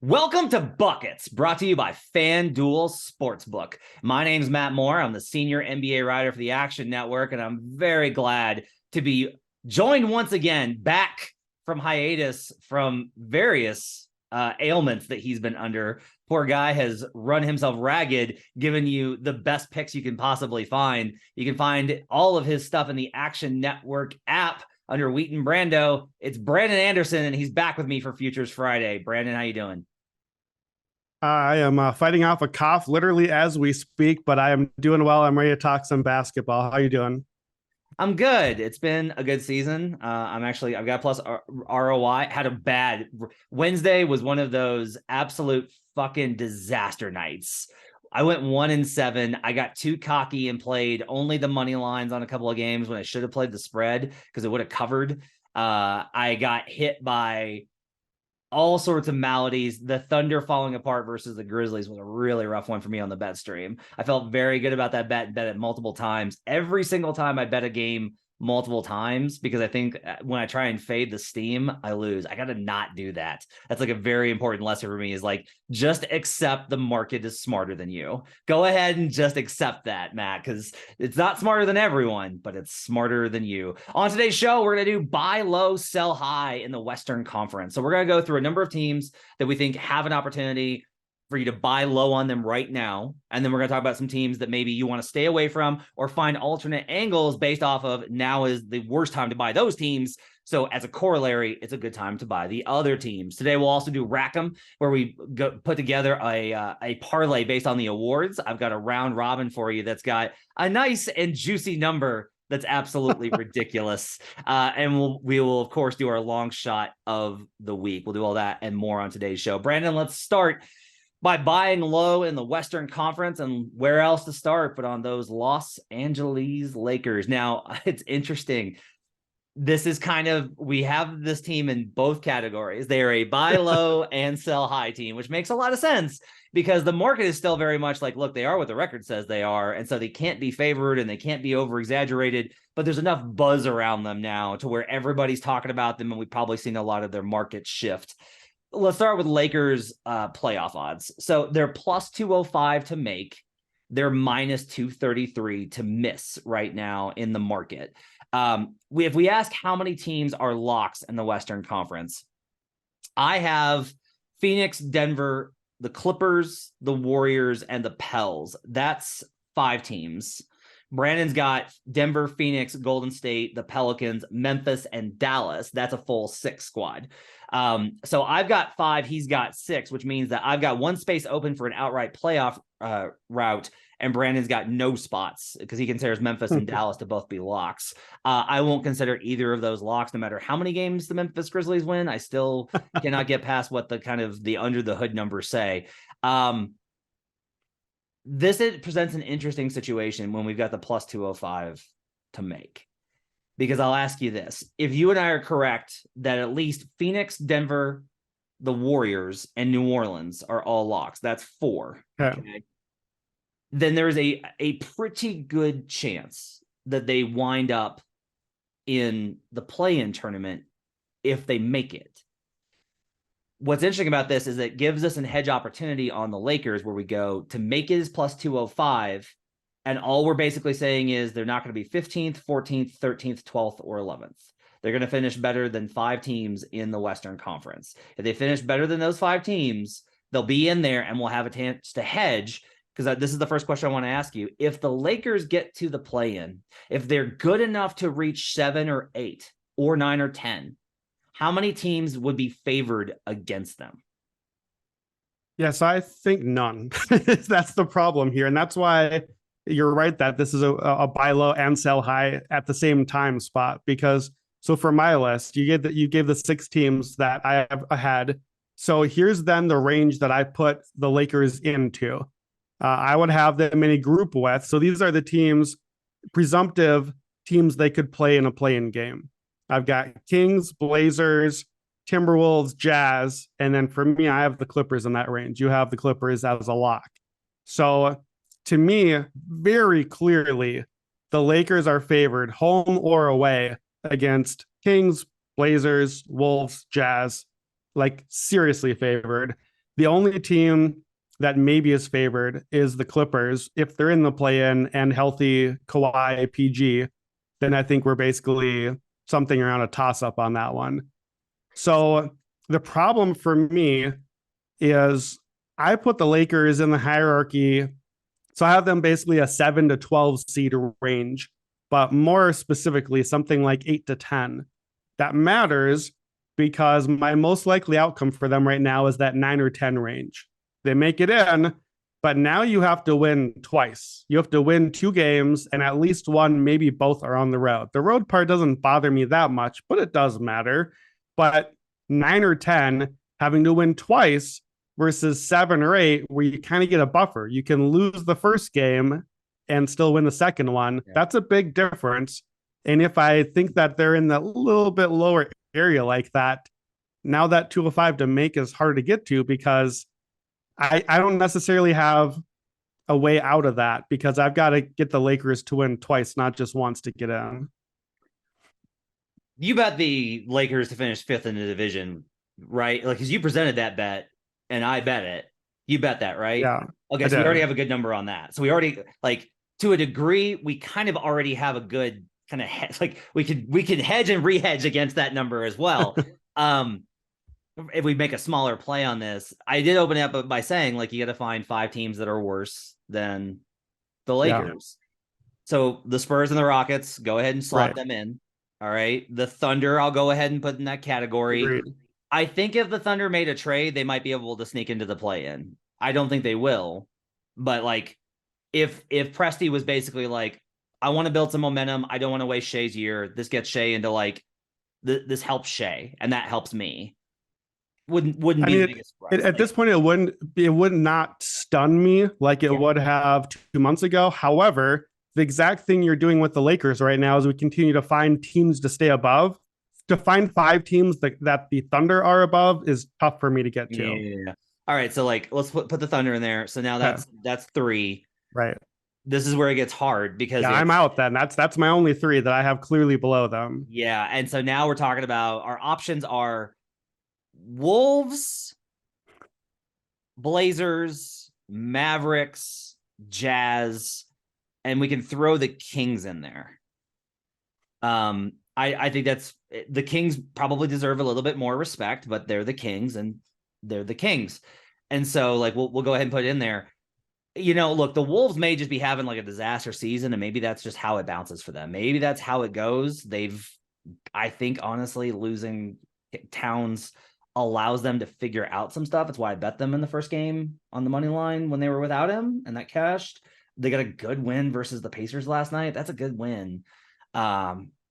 Welcome to Buckets, brought to you by FanDuel Sportsbook. My name's Matt Moore. I'm the senior NBA writer for the Action Network, and I'm very glad to be joined once again back from hiatus from various ailments that he's been under. Poor guy has run himself ragged, giving you the best picks you can possibly find. You can find all of his stuff in the Action Network app under Wheaton Brando. It's Brandon Anderson, and he's back with me for Futures Friday. Brandon, how you doing? I am fighting off a cough literally as we speak, but I am doing well. I'm ready to talk some basketball. How are you doing? I'm good. It's been a good season. I've got plus ROI. Had a bad Wednesday was one of those absolute fucking disaster nights. I went 1-7. I got too cocky and played only the money lines on a couple of games when I should have played the spread because it would have covered. I got hit by all sorts of maladies. The Thunder falling apart versus the Grizzlies was a really rough one for me on the bet stream. I felt very good about that bet it multiple times. Every single time I bet a game multiple times, because I think when I try and fade the steam, I lose. I got to not do that. That's like a very important lesson for me, is like, just accept the market is smarter than you. Go ahead and just accept that, Matt, because it's not smarter than everyone, but it's smarter than you. On today's show, we're going to do buy low, sell high in the Western Conference. So we're going to go through a number of teams that we think have an opportunity for you to buy low on them right now. And then we're going to talk about some teams that maybe you want to stay away from or find alternate angles based off of now is the worst time to buy those teams. So as a corollary, it's a good time to buy the other teams. Today, we'll also do Rack'em, where we put together a parlay based on the awards. I've got a round robin for you that's got a nice and juicy number that's absolutely ridiculous. And we will, of course, do our long shot of the week. We'll do all that and more on today's show. Brandon, let's start by buying low in the Western Conference, and where else to start but on those Los Angeles Lakers. Now, it's interesting. This is we have this team in both categories. They are a buy low and sell high team, which makes a lot of sense because the market is still very much like, look, they are what the record says they are. And so they can't be favored and they can't be over exaggerated, but there's enough buzz around them now to where everybody's talking about them. And we've probably seen a lot of their market shift. Let's start with Lakers playoff odds. So they're plus 205 to make. They're minus 233 to miss right now in the market. If we ask how many teams are locks in the Western Conference, I have Phoenix, Denver, the Clippers, the Warriors, and the Pels. That's 5 teams. Brandon's got Denver, Phoenix, Golden State, the Pelicans, Memphis, and Dallas. That's a full 6 squad. So I've got 5, he's got 6, which means that I've got one space open for an outright playoff route, and Brandon's got no spots because he considers Memphis and Dallas to both be locks. I won't consider either of those locks, no matter how many games the Memphis Grizzlies win. I still cannot get past what the under the hood numbers say. It presents an interesting situation when we've got the plus 205 to make. Because I'll ask you this. If you and I are correct that at least Phoenix, Denver, the Warriors, and New Orleans are all locks, that's 4. Okay. Then there's a pretty good chance that they wind up in the play-in tournament if they make it. What's interesting about this is it gives us an hedge opportunity on the Lakers where we go to make it as plus 205. And all we're basically saying is they're not going to be 15th, 14th, 13th, 12th, or 11th. They're going to finish better than 5 teams in the Western Conference. If they finish better than those 5 teams, they'll be in there and we'll have a chance to hedge. Because this is the first question I want to ask you. If the Lakers get to the play-in, if they're good enough to reach 7 or 8 or 9 or 10, how many teams would be favored against them? Yes, I think none. That's the problem here. And that's why you're right that this is a buy low and sell high at the same time spot. Because so for my list, you gave the 6 teams that I have ahead. So here's then the range that I put the Lakers into. I would have them in a group with. So these are the presumptive teams they could play in a play-in game. I've got Kings, Blazers, Timberwolves, Jazz, and then for me, I have the Clippers in that range. You have the Clippers as a lock. So to me, very clearly, the Lakers are favored home or away against Kings, Blazers, Wolves, Jazz, like seriously favored. The only team that maybe is favored is the Clippers. If they're in the play-in and healthy Kawhi, PG, then I think we're basically something around a toss-up on that one. So the problem for me is I put the Lakers in the hierarchy. So I have them basically a 7 to 12 seed range, but more specifically, something like 8 to 10. That matters because my most likely outcome for them right now is that 9 or 10 range. They make it in, but now you have to win twice. You have to win 2 games, and at least one, maybe both are on the road. The road part doesn't bother me that much, but it does matter. But 9 or 10, having to win twice versus 7 or 8, where you kind of get a buffer. You can lose the first game and still win the second one. Yeah. That's a big difference. And if I think that they're in that little bit lower area like that, now that 205 to make is hard to get to because I don't necessarily have a way out of that because I've got to get the Lakers to win twice, not just once to get in. You bet the Lakers to finish 5th in the division, right? Like, because you presented that bet and I bet it. You bet that, right? Yeah. Okay, so we already have a good number on that. So we already, like, to a degree, we kind of already have a good kind of like we can hedge and re-hedge against that number as well. If we make a smaller play on this, I did open it up by saying, like, you got to find 5 teams that are worse than the Lakers. Yeah. So the Spurs and the Rockets, go ahead and slot them in. All right. The Thunder, I'll go ahead and put in that category. Agreed. I think if the Thunder made a trade, they might be able to sneak into the play-in. I don't think they will. But, like, if Presti was basically like, I want to build some momentum, I don't want to waste Shea's year, this gets Shea into, like, this helps Shea, and that helps me. Wouldn't be the biggest surprise. At this point, it would not stun me like it would have 2 months ago. However, the exact thing you're doing with the Lakers right now is we continue to find teams to stay above. To find 5 teams that the Thunder are above is tough for me to get to. Yeah. All right, so, like, let's put the Thunder in there. So now that's 3. Right. This is where it gets hard because I'm out then. That's my only 3 that I have clearly below them. Yeah, and so now we're talking about our options are Wolves, Blazers, Mavericks, Jazz, and we can throw the Kings in there. I think that's the Kings probably deserve a little bit more respect, but they're the Kings and they're the Kings. And so, like, we'll go ahead and put it in there. You know, look, the Wolves may just be having, like, a disaster season, and maybe that's just how it bounces for them. Maybe that's how it goes. I think, honestly, losing Towns allows them to figure out some stuff. It's why I bet them in the first game on the money line when they were without him, and that cashed. They got a good win versus the Pacers last night. That's a good win.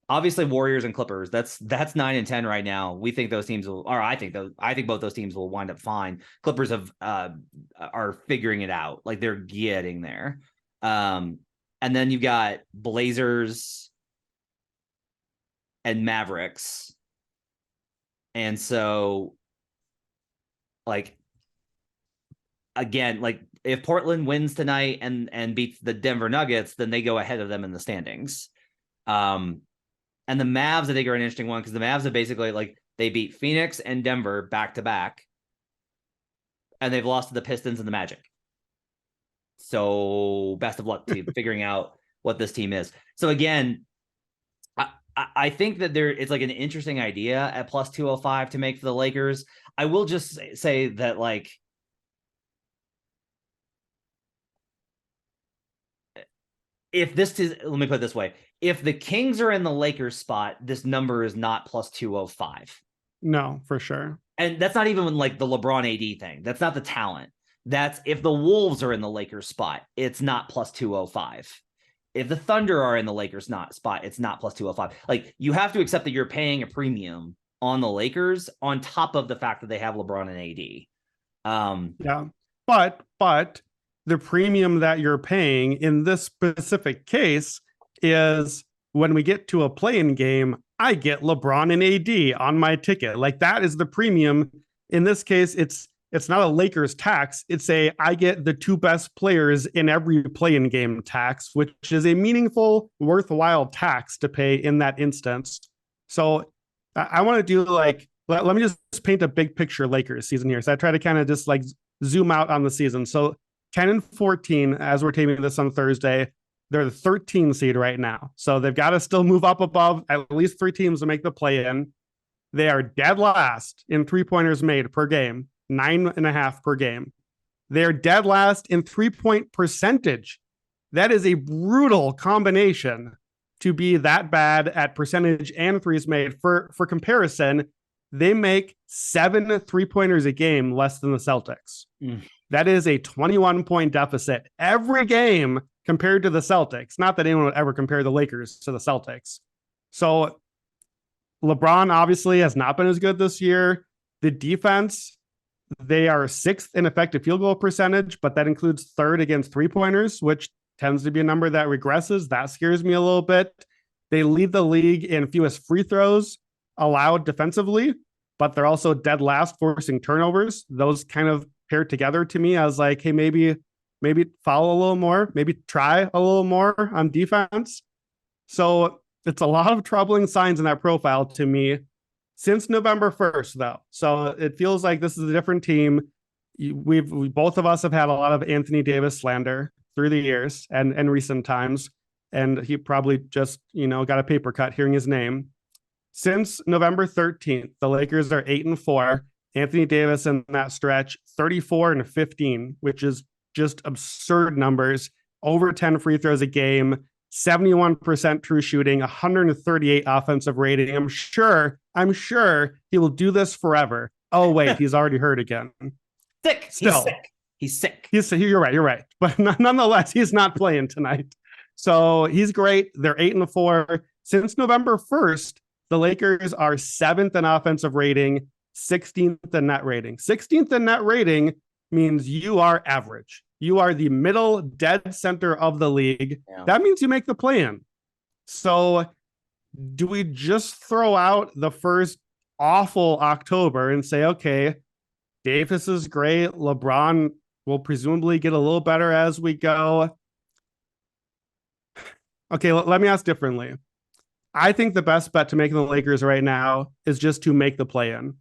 Obviously, Warriors and Clippers. That's 9 and 10 right now. We think those teams will, or I think both those teams will wind up fine. Clippers are figuring it out. Like, they're getting there. And then you've got Blazers and Mavericks. And so, like, again, like, if Portland wins tonight and beats the Denver Nuggets, then they go ahead of them in the standings. And the Mavs, I think, are an interesting one because the Mavs have basically, like, they beat Phoenix and Denver back to back, and they've lost to the Pistons and the Magic. So best of luck to figuring out what this team is. So again, I think that it's like an interesting idea at plus 205 to make for the Lakers. I will just say that, like, if this is, let me put it this way. If the Kings are in the Lakers spot, this number is not plus 205. No, for sure. And that's not even, like, the LeBron AD thing. That's not the talent. That's if the Wolves are in the Lakers spot, it's not plus 205. If the Thunder are in the Lakers spot, it's not plus 205. Like, you have to accept that you're paying a premium on the Lakers on top of the fact that they have LeBron and AD. Yeah. But the premium that you're paying in this specific case is when we get to a play-in game, I get LeBron and AD on my ticket. Like, that is the premium. In this case, it's not a Lakers tax. It's I get the 2 best players in every play-in game tax, which is a meaningful, worthwhile tax to pay in that instance. So I want to do, like, let me just paint a big picture Lakers season here. So I try to kind of just like zoom out on the season. So 10-14, as we're taping this on Thursday, they're the 13 seed right now. So they've got to still move up above at least 3 teams to make the play in. They are dead last in 3-pointers made per game, 9.5 per game. They're dead last in 3-point percentage. That is a brutal combination to be that bad at percentage and threes made. For comparison, they make 7 3-pointers a game less than the Celtics. That is a 21-point deficit every game compared to the Celtics. Not that anyone would ever compare the Lakers to the Celtics. So LeBron obviously has not been as good this year. The defense, they are 6th in effective field goal percentage, but that includes 3rd against 3-pointers, which tends to be a number that regresses. That scares me a little bit. They lead the league in fewest free throws allowed defensively, but they're also dead last forcing turnovers. Those kind of pair together to me. I was like, hey, maybe foul a little more, maybe try a little more on defense. So it's a lot of troubling signs in that profile to me since November 1st, though. So it feels like this is a different team. We both of us have had a lot of Anthony Davis slander through the years and recent times. And he probably just, got a paper cut hearing his name. Since November 13th, the Lakers are 8-4. Anthony Davis in that stretch, 34-15, which is just absurd numbers. Over 10 free throws a game, 71% true shooting, 138 offensive rating. I'm sure he will do this forever. Oh, wait, he's already hurt again. Sick. Still. He's sick. You're right. But nonetheless, he's not playing tonight. So he's great. They're 8-4. Since November 1st, the Lakers are 7th in offensive rating, 16th in net rating. 16th in net rating means you are average. You are the middle dead center of the league. Yeah. That means you make the play-in. So do we just throw out the first awful October and say, okay, Davis is great. LeBron will presumably get a little better as we go. Okay, let me ask differently. I think the best bet to make the Lakers right now is just to make the play-in.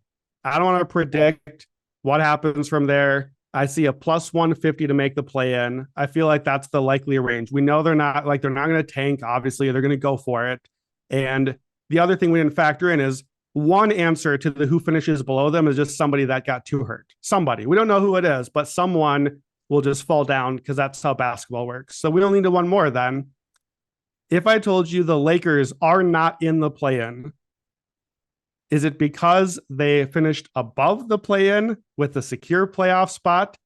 I don't want to predict what happens from there. I see a plus 150 to make the play-in. I feel like that's the likely range. We know they're not going to tank. Obviously, they're going to go for it. And the other thing we didn't factor in is one answer to the who finishes below them is just somebody that got too hurt. Somebody. We don't know who it is, but someone will just fall down because that's how basketball works. So we don't need to one more then. If I told you the Lakers are not in the play-in, is it because they finished above the play-in with a secure playoff spot,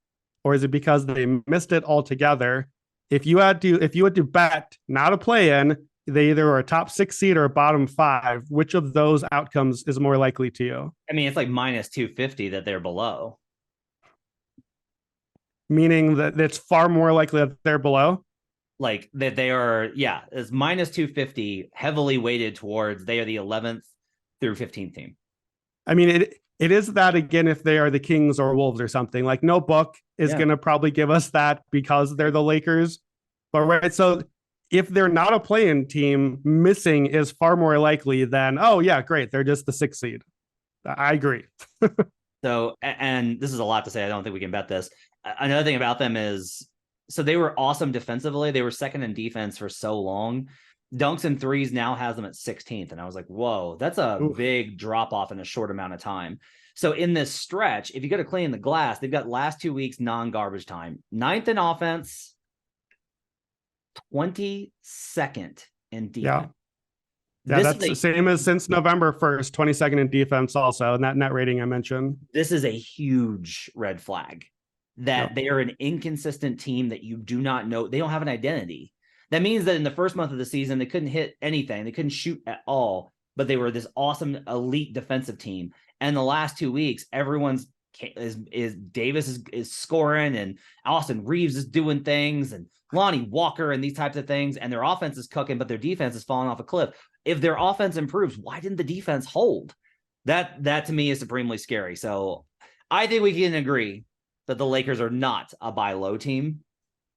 or is it because they missed it altogether? If you had to bet not a play-in, they either are a top 6 seed or a bottom 5. Which of those outcomes is more likely to you? I mean, it's like minus 250 that they're below. Meaning that it's far more likely that they're below? Like that they are, yeah, it's minus 250, heavily weighted towards they are the 11th through 15th team. I mean, it is that again if they are the Kings or Wolves or something. Like no book is going to probably give us that because they're the Lakers. But right, so if they're not a play-in team, missing is far more likely than, oh yeah, great, they're just the 6th seed. I agree. So, and this is a lot to say. I don't think we can bet this. Another thing about them is, so they were awesome defensively. They were second in defense for so long. Dunks and threes now has them at 16th. And I was like, whoa, that's a big drop off in a short amount of time. So in this stretch, if you go to clean the glass, they've got last 2 weeks non-garbage time. 9th in offense, 22nd in defense. Yeah, that's the same as since November 1st, 22nd in defense also, and that net rating I mentioned. This is a huge red flag that they are an inconsistent team that you do not know. They don't have an identity. That means that in the first month of the season, they couldn't hit anything. They couldn't shoot at all, but they were this awesome elite defensive team. And the last 2 weeks, everyone's Davis is scoring and Austin Reeves is doing things and Lonnie Walker and these types of things. And their offense is cooking, but their defense is falling off a cliff. If their offense improves, why didn't the defense hold? That to me is supremely scary. So I think we can agree that the Lakers are not a buy low team.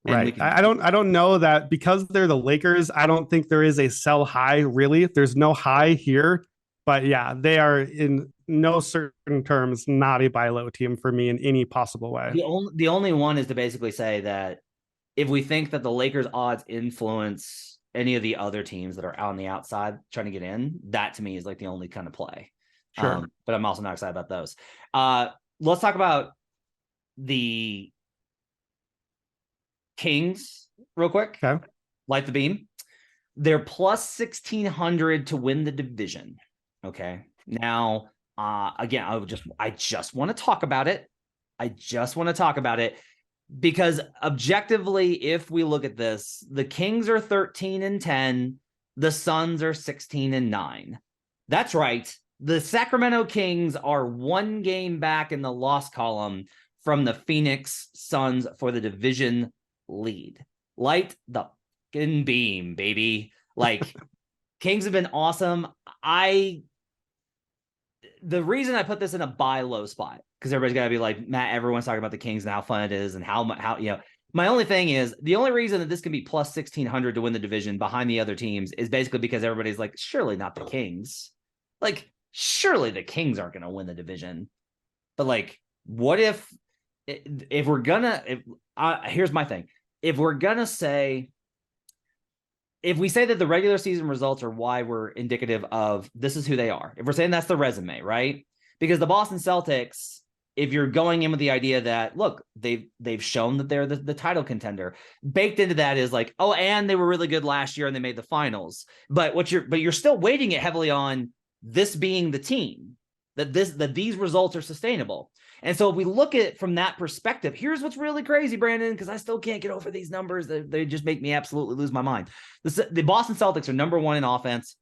Right. I don't know that because they're the Lakers. I don't think there is a sell high really. There's no high here, But yeah, they are in no certain terms not a buy low team for me in any possible way. The only one is to basically say that if we think that the Lakers odds influence any of the other teams that are out on the outside trying to get in, that to me is like the only kind of play. Sure. But I'm also not excited about those. Let's talk about the Kings real quick. Okay. Light the beam. They're plus 1,600 to win the division. Okay. Now, again, I just want to talk about it. Because objectively, if we look at this, the Kings are 13-10, the Suns are 16-9. That's right. The Sacramento Kings are one game back in the loss column from the Phoenix Suns for the division lead. Light the fucking beam, baby. Like, Kings have been awesome. The reason I put this in a buy low spot, because everybody's got to be like, Matt, everyone's talking about the Kings and how fun it is and how my only thing is the only reason that this can be plus 1,600 to win the division behind the other teams is basically because everybody's like, surely not the Kings. Like, surely the Kings aren't going to win the division. But like, what if we're gonna, here's my thing. If we're gonna say, if we say that the regular season results are why we're indicative of this is who they are, if we're saying that's the resume, right? Because the Boston Celtics, if you're going in with the idea that, look, they've shown that they're the title contender, baked into that is like, oh, and they were really good last year and they made the finals. But you're still weighting it heavily on this being the team, that these results are sustainable. And so if we look at it from that perspective, here's what's really crazy, Brandon, because I still can't get over these numbers. They just make me absolutely lose my mind. The Boston Celtics are number 1 in offense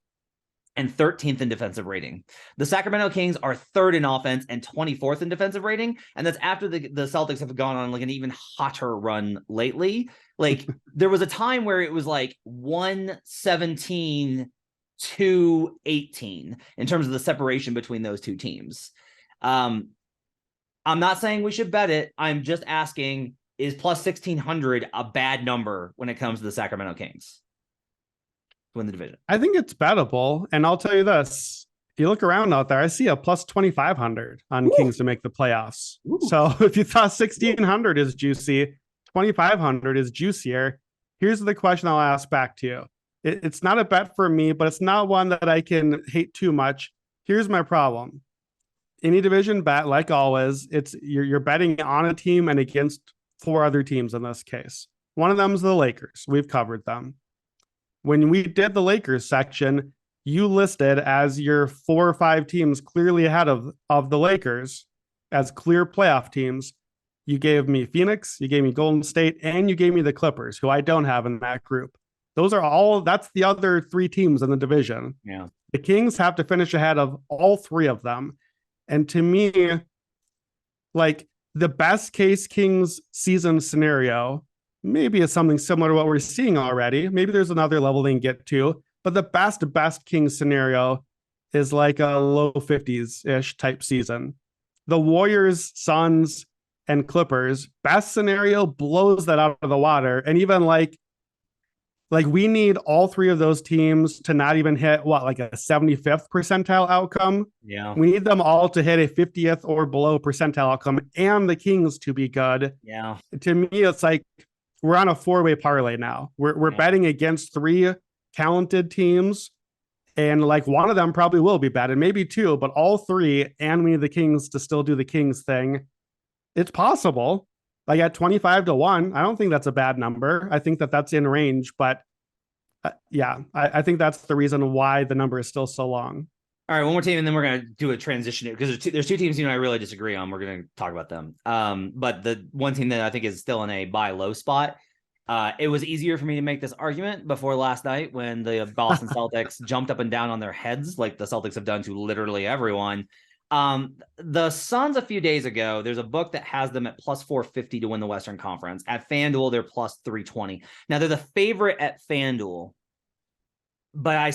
and 13th in defensive rating. The Sacramento Kings are 3rd in offense and 24th in defensive rating. And that's after the Celtics have gone on like an even hotter run lately. Like, there was a time where it was like 117 to 18 in terms of the separation between those two teams. I'm not saying we should bet it. I'm just asking, is plus 1,600 a bad number when it comes to the Sacramento Kings to win the division? I think it's bettable. And I'll tell you this, if you look around out there, I see a plus 2,500 on Kings to make the playoffs. So if you thought 1,600 is juicy, 2,500 is juicier. Here's the question I'll ask back to you. It's not a bet for me, but it's not one that I can hate too much. Here's my problem. Any division bet, like always, it's you're betting on a team and against 4 other teams in this case. One of them is the Lakers. We've covered them. When we did the Lakers section, you listed as your 4 or 5 teams clearly ahead of the Lakers as clear playoff teams. You gave me Phoenix, you gave me Golden State, and you gave me the Clippers, who I don't have in that group. That's the other 3 teams in the division. Yeah. The Kings have to finish ahead of all 3 of them. And to me, like, the best case Kings season scenario maybe is something similar to what we're seeing already. Maybe there's another level they can get to, but the best Kings scenario is like a low 50s-ish type season. The Warriors, Suns, and Clippers, best scenario blows that out of the water. And even like we need all 3 of those teams to not even hit like a 75th percentile outcome. Yeah. We need them all to hit a 50th or below percentile outcome and the Kings to be good. Yeah. To me, it's like we're on a 4-way parlay now. We're betting against 3 talented teams, and like one of them probably will be bad, and maybe 2, but all 3, and we need the Kings to still do the Kings thing. It's possible. Like at 25-1, I don't think that's a bad number. I think that's in range, but I think that's the reason why the number is still so long. All right, one more team, and then we're going to do a transition because there's 2 teams I really disagree on. We're going to talk about them. But the one team that I think is still in a buy low spot, it was easier for me to make this argument before last night when the Boston Celtics jumped up and down on their heads like the Celtics have done to literally everyone. The Suns a few days ago, there's a book that has them at plus 450 to win the Western Conference. At FanDuel, they're plus 320. Now they're the favorite at FanDuel, but I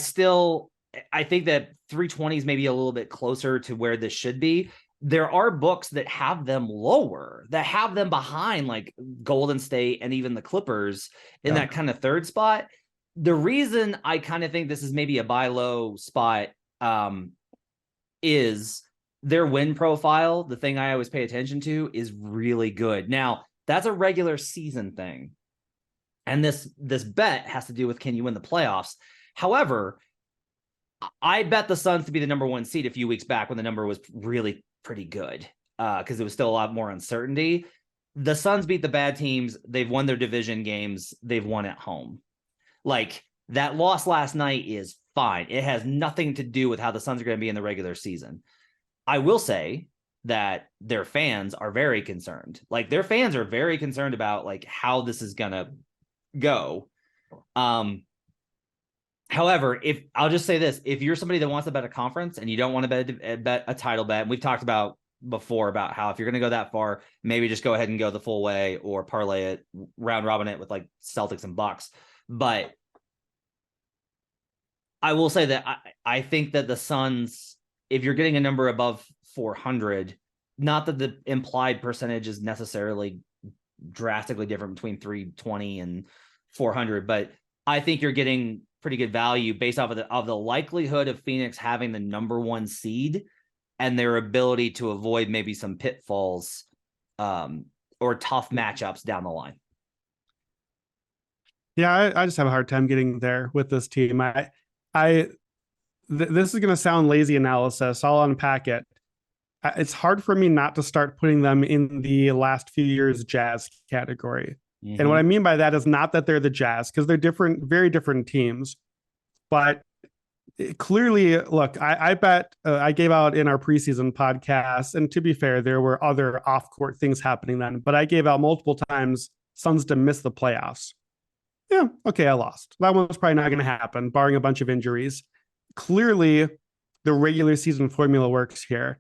think that 320 is maybe a little bit closer to where this should be. There are books that have them lower, that have them behind like Golden State and even the Clippers in that kind of 3rd spot. The reason I kind of think this is maybe a buy low spot, is their win profile. The thing I always pay attention to is really good. Now, that's a regular season thing. And this bet has to do with, can you win the playoffs? However, I bet the Suns to be the number 1 seed a few weeks back when the number was really pretty good, because it was still a lot more uncertainty. The Suns beat the bad teams. They've won their division games. They've won at home. Like, that loss last night is fine. It has nothing to do with how the Suns are going to be in the regular season. I will say that their fans are very concerned. Like, their fans are very concerned about like how this is going to go. However, if I'll just say this, if you're somebody that wants to bet a conference and you don't want to bet a title bet, and we've talked about before about how if you're going to go that far, maybe just go ahead and go the full way or parlay it, round robin it with like Celtics and Bucks. But I will say that I think that the Suns, if you're getting a number above 400, not that the implied percentage is necessarily drastically different between 320 and 400, but I think you're getting pretty good value based off of the likelihood of Phoenix having the number 1 seed and their ability to avoid maybe some pitfalls or tough matchups down the line. Yeah, I just have a hard time getting there with this team. This is going to sound lazy analysis. I'll unpack it. It's hard for me not to start putting them in the last few years Jazz category. Mm-hmm. And what I mean by that is not that they're the Jazz, because they're different, very different teams. But clearly, look, I bet I gave out in our preseason podcast, and to be fair, there were other off-court things happening then, but I gave out multiple times Suns to miss the playoffs. Yeah, okay, I lost. That one was probably not going to happen, barring a bunch of injuries. Clearly, the regular season formula works here.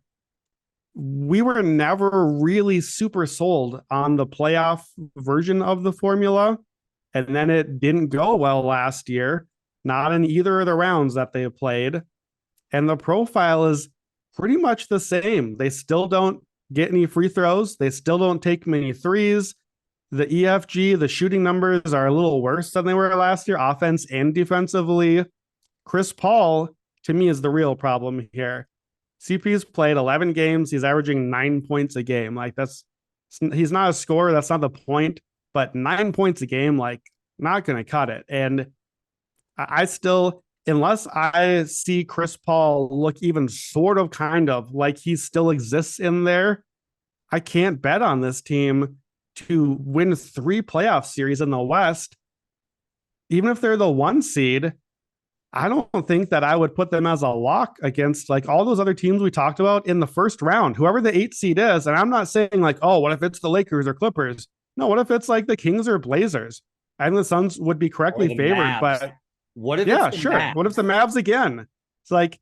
We were never really super sold on the playoff version of the formula. And then it didn't go well last year, not in either of the rounds that they played. And the profile is pretty much the same. They still don't get any free throws. They still don't take many threes. The EFG, the shooting numbers are a little worse than they were last year, offense and defensively. Chris Paul, to me, is the real problem here. CP's played 11 games. He's averaging 9 points a game. Like, he's not a scorer. That's not the point. But 9 points a game, like, not going to cut it. And I still, unless I see Chris Paul look even sort of kind of like he still exists in there, I can't bet on this team to win 3 playoff series in the West. Even if they're the 1 seed, I don't think that I would put them as a lock against like all those other teams we talked about in the first round, whoever the 8 seed is. And I'm not saying like, oh, what if it's the Lakers or Clippers? No, what if it's like the Kings or Blazers? I think the Suns would be correctly favored, Mavs. But what if yeah, sure. Mavs? What if the Mavs again? It's like,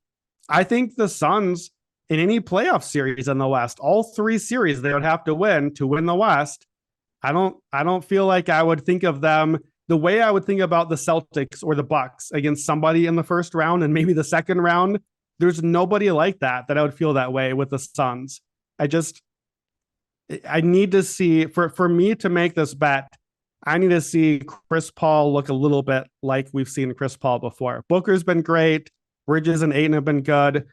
I think the Suns in any playoff series in the West, all 3 series they would have to win the West. I don't feel like I would think of them the way I would think about the Celtics or the Bucks against somebody in the first round and maybe the second round. There's nobody like that I would feel that way with the Suns. I need to see, for me to make this bet, I need to see Chris Paul look a little bit like we've seen Chris Paul before. Booker's been great. Bridges and Ayton have been good.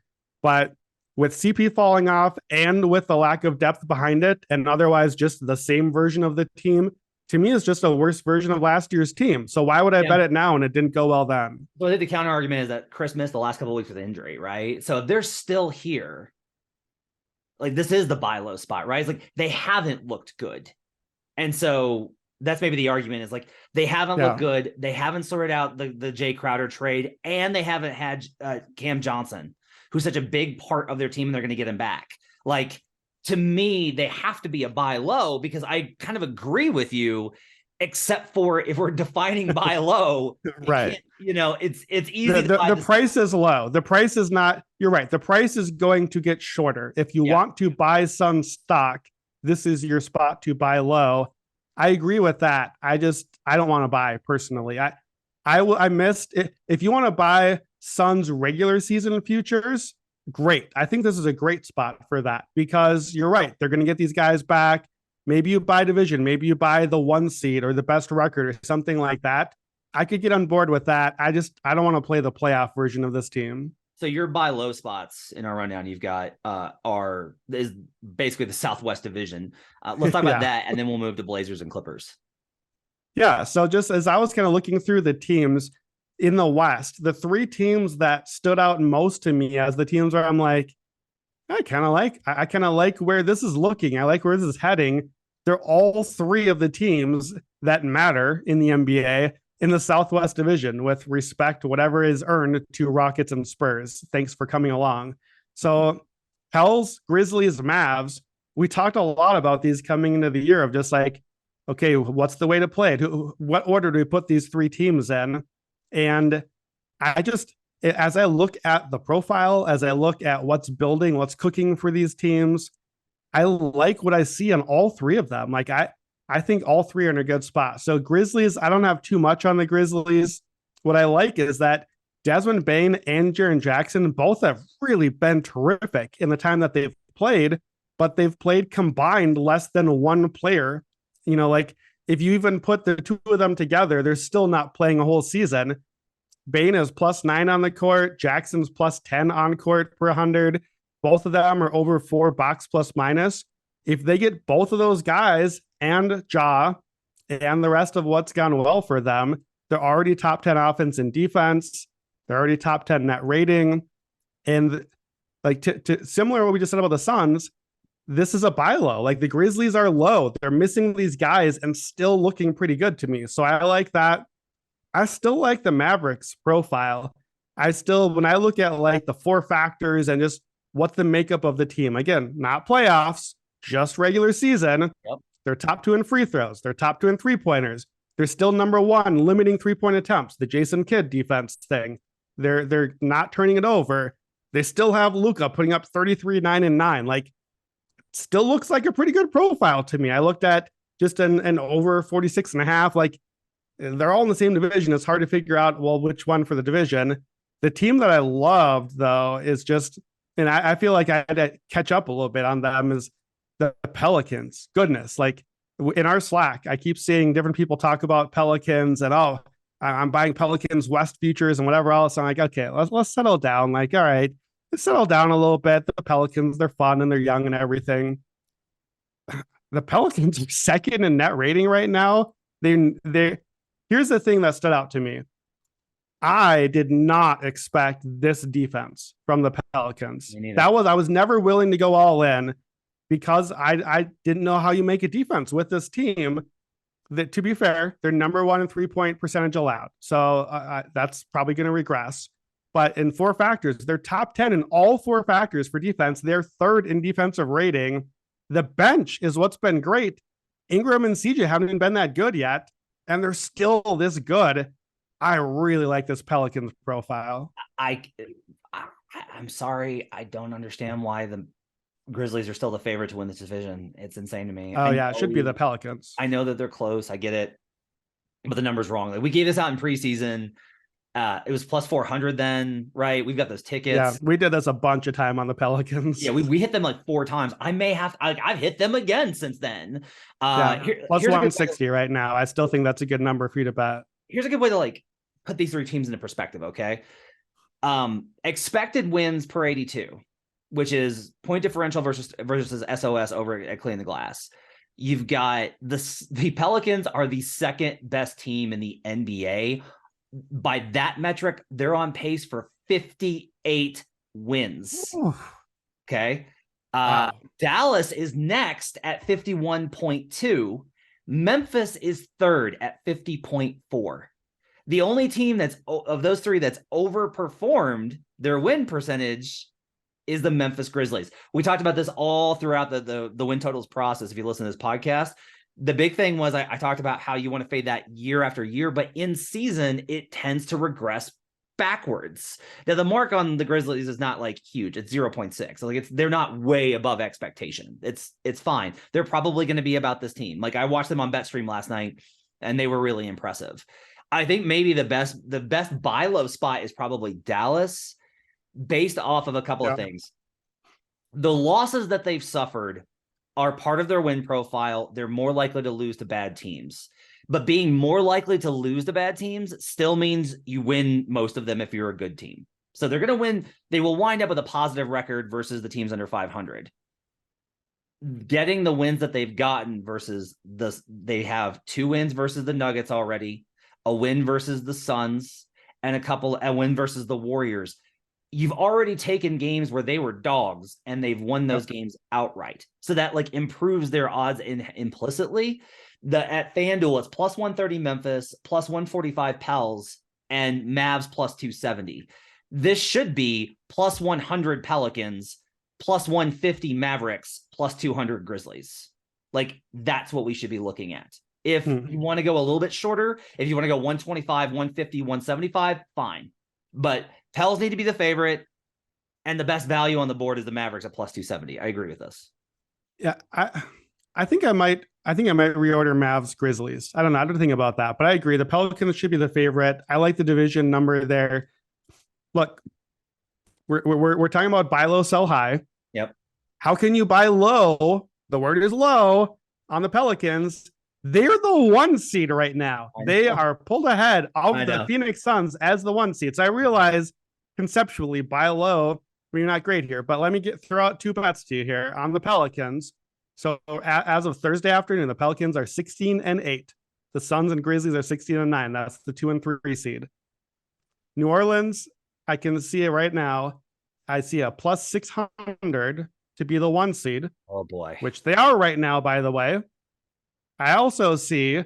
But with CP falling off and with the lack of depth behind it and otherwise just the same version of the team, to me, it's just a worse version of last year's team. So why would I bet it now and it didn't go well then? So I think the counter argument is that Chris missed the last couple of weeks with injury, right? So if they're still here, like, this is the buy low spot, right? It's like they haven't looked good. And so that's maybe the argument is like they haven't looked good. They haven't sorted out the Jay Crowder trade, and they haven't had Cam Johnson, who's such a big part of their team, and they're going to get him back. Like, to me, they have to be a buy low because I kind of agree with you, except for if we're defining buy low, right? It's easy. The price is low. The price is not. You're right. The price is going to get shorter. If you want to buy some stock, this is your spot to buy low. I agree with that. I don't want to buy personally. I missed it. If you want to buy Suns regular season futures, great. I think this is a great spot for that because you're right. They're going to get these guys back. Maybe you buy division. Maybe you buy the 1 seed or the best record or something like that. I could get on board with that. I don't want to play the playoff version of this team. So your buy low spots in our rundown, you've got is basically the Southwest Division. Let's talk about that, and then we'll move to Blazers and Clippers. Yeah. So just as I was kind of looking through the teams in the West, the three teams that stood out most to me as the teams where I'm like, I kind of like where this is looking. I like where this is heading. They're all three of the teams that matter in the NBA in the Southwest Division, with respect to whatever is earned to Rockets and Spurs. Thanks for coming along. So Pels, Grizzlies, Mavs, we talked a lot about these coming into the year of just like, okay, what's the way to play it? What order do we put these three teams in? And I just, as I look at the profile, as I look at what's building, what's cooking for these teams, I like what I see on all three of them. Like I think all three are in a good spot. So Grizzlies, I don't have too much on the Grizzlies. What I like is that Desmond Bane and Jaren Jackson both have really been terrific in the time that they've played, but they've played combined less than one player. You know, like if you even put the two of them together, they're still not playing a whole season. Bane is +9 on the court. Jackson's +10 on court per 100. Both of them are over 4 box plus minus. If they get both of those guys and Ja and the rest of what's gone well for them, they're already top 10 offense and defense. They're already top 10 net rating. And like to similar to what we just said about the Suns, this is a buy low. Like the Grizzlies are low. They're missing these guys and still looking pretty good to me. So I like that. I still like the Mavericks profile. When I look at like the 4 factors and just what's the makeup of the team, again, not playoffs, just regular season. Yep. They're top 2 in free throws. They're top 2 in 3-pointers. They're still number 1 limiting 3-point attempts, the Jason Kidd defense thing. They're not turning it over. They still have Luka putting up 33, 9, and 9. Like, still looks like a pretty good profile to me. I looked at just an over 46.5. Like, they're all in the same division. It's hard to figure out, well, which one for the division. The team that I loved, though, is just, and I feel like I had to catch up a little bit on them, is the Pelicans. Goodness, like in our Slack, I keep seeing different people talk about Pelicans and, oh, I'm buying Pelicans West futures and whatever else. I'm like, okay, let's settle down. Like, all right, let's settle down a little bit. The Pelicans, they're fun and they're young and everything. The Pelicans are second in net rating right now. Here's the thing that stood out to me. I did not expect this defense from the Pelicans. I was never willing to go all in because I didn't know how you make a defense with this team. That, to be fair, they're number 1 in 3-point percentage allowed. So that's probably going to regress. But in 4 factors, they're top 10 in all 4 factors for defense. They're 3rd in defensive rating. The bench is what's been great. Ingram and CJ haven't even been that good yet, and they're still this good. I really like this Pelicans profile. I'm sorry, I don't understand why the Grizzlies are still the favorite to win this division. It's insane to me. Oh, yeah, it should be the Pelicans. I know that they're close. I get it. But the number's wrong. Like, we gave this out in preseason. It was +400 then, right? We've got those tickets. Yeah, we did this a bunch of time on the Pelicans. Yeah, we hit them like 4 times. I've hit them again since then. +160 right now. I still think that's a good number for you to bet. Here's a good way to like put these 3 teams into perspective, okay? Expected wins per 82, which is point differential versus SOS over at Clean the Glass. You've got the Pelicans are the 2nd best team in the NBA. By that metric, they're on pace for 58 wins. Okay. Wow. Dallas is next at 51.2. Memphis is 3rd at 50.4. The only team that's of those 3 that's overperformed their win percentage is the Memphis Grizzlies. We talked about this all throughout the win totals process. If you listen to this podcast, the big thing was I talked about how you want to fade that year after year, but in season, it tends to regress backwards. Now, the mark on the Grizzlies is not like huge. It's 0.6. Like they're not way above expectation. It's fine. They're probably going to be about this team. Like I watched them on BetStream last night and they were really impressive. I think maybe the best buy low spot is probably Dallas based off of a couple of things. The losses that they've suffered are part of their win profile. They're more likely to lose to bad teams. But being more likely to lose to bad teams still means you win most of them if you're a good team. So they're going to win. They will wind up with a positive record versus the teams under 500. Getting the wins that they've gotten versus they have 2 wins versus the Nuggets already, a win versus the Suns, and a win versus the Warriors. You've already taken games where they were dogs and they've won those games outright. So that like improves their odds implicitly. At FanDuel, it's plus 130 Memphis, plus 145 Pels, and Mavs plus 270. This should be plus 100 Pelicans, plus 150 Mavericks, plus 200 Grizzlies. Like, that's what we should be looking at. If you want to go a little bit shorter, if you want to go 125, 150, 175, fine. But Pels need to be the favorite, and the best value on the board is the Mavericks at plus 270. I agree with this. Yeah, I think I might reorder Mavs Grizzlies. I don't know. I don't think about that, but I agree. The Pelicans should be the favorite. I like the division number there. Look, we're talking about buy low, sell high. Yep. How can you buy low? The word is low on the Pelicans. They're the 1 seed right now. They are pulled ahead of the Phoenix Suns as the 1 seed. So I realize conceptually buy low, we're not great here, but let me throw out 2 bets to you here on the Pelicans. So as of Thursday afternoon, the Pelicans are 16-8. The Suns and Grizzlies are 16-9. That's the 2 and 3 seed. New Orleans, I can see it right now. I see a plus 600 to be the 1 seed. Oh boy. Which they are right now, by the way. I also see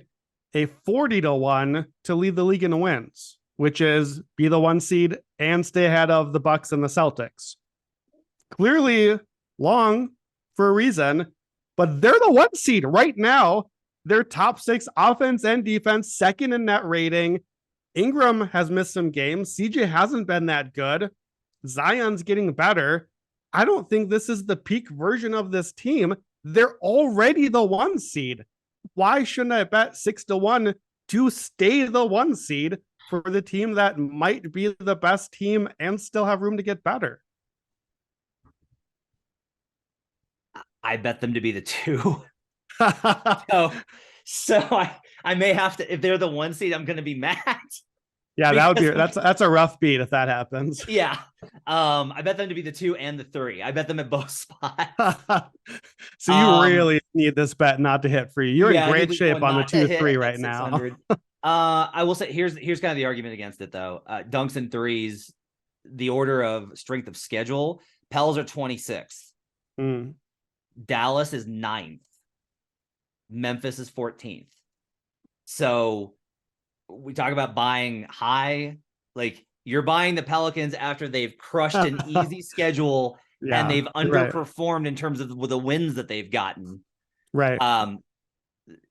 a 40-1 to lead the league in wins, which is be the 1 seed and stay ahead of the Bucks and the Celtics. Clearly long for a reason, but they're the 1 seed right now. They're top 6 offense and defense, second in net rating. Ingram has missed some games. CJ hasn't been that good. Zion's getting better. I don't think this is the peak version of this team. They're already the 1 seed. Why shouldn't I bet 6-1 to stay the 1 seed for the team that might be the best team and still have room to get better? I bet them to be the 2. so I may have to, if they're the 1 seed, I'm going to be mad. Yeah, that would be that's a rough beat if that happens. Yeah. I bet them to be the 2 and the 3. I bet them at both spots. So you really need this bet not to hit for you. You're in great shape on the 2-3 right now. I will say here's kind of the argument against it though. Dunks and threes, the order of strength of schedule, Pels are 26th. Dallas is 9th. Memphis is 14th. So we talk about buying high, like you're buying the Pelicans after they've crushed an easy schedule and they've underperformed in terms of the wins that they've gotten. Right.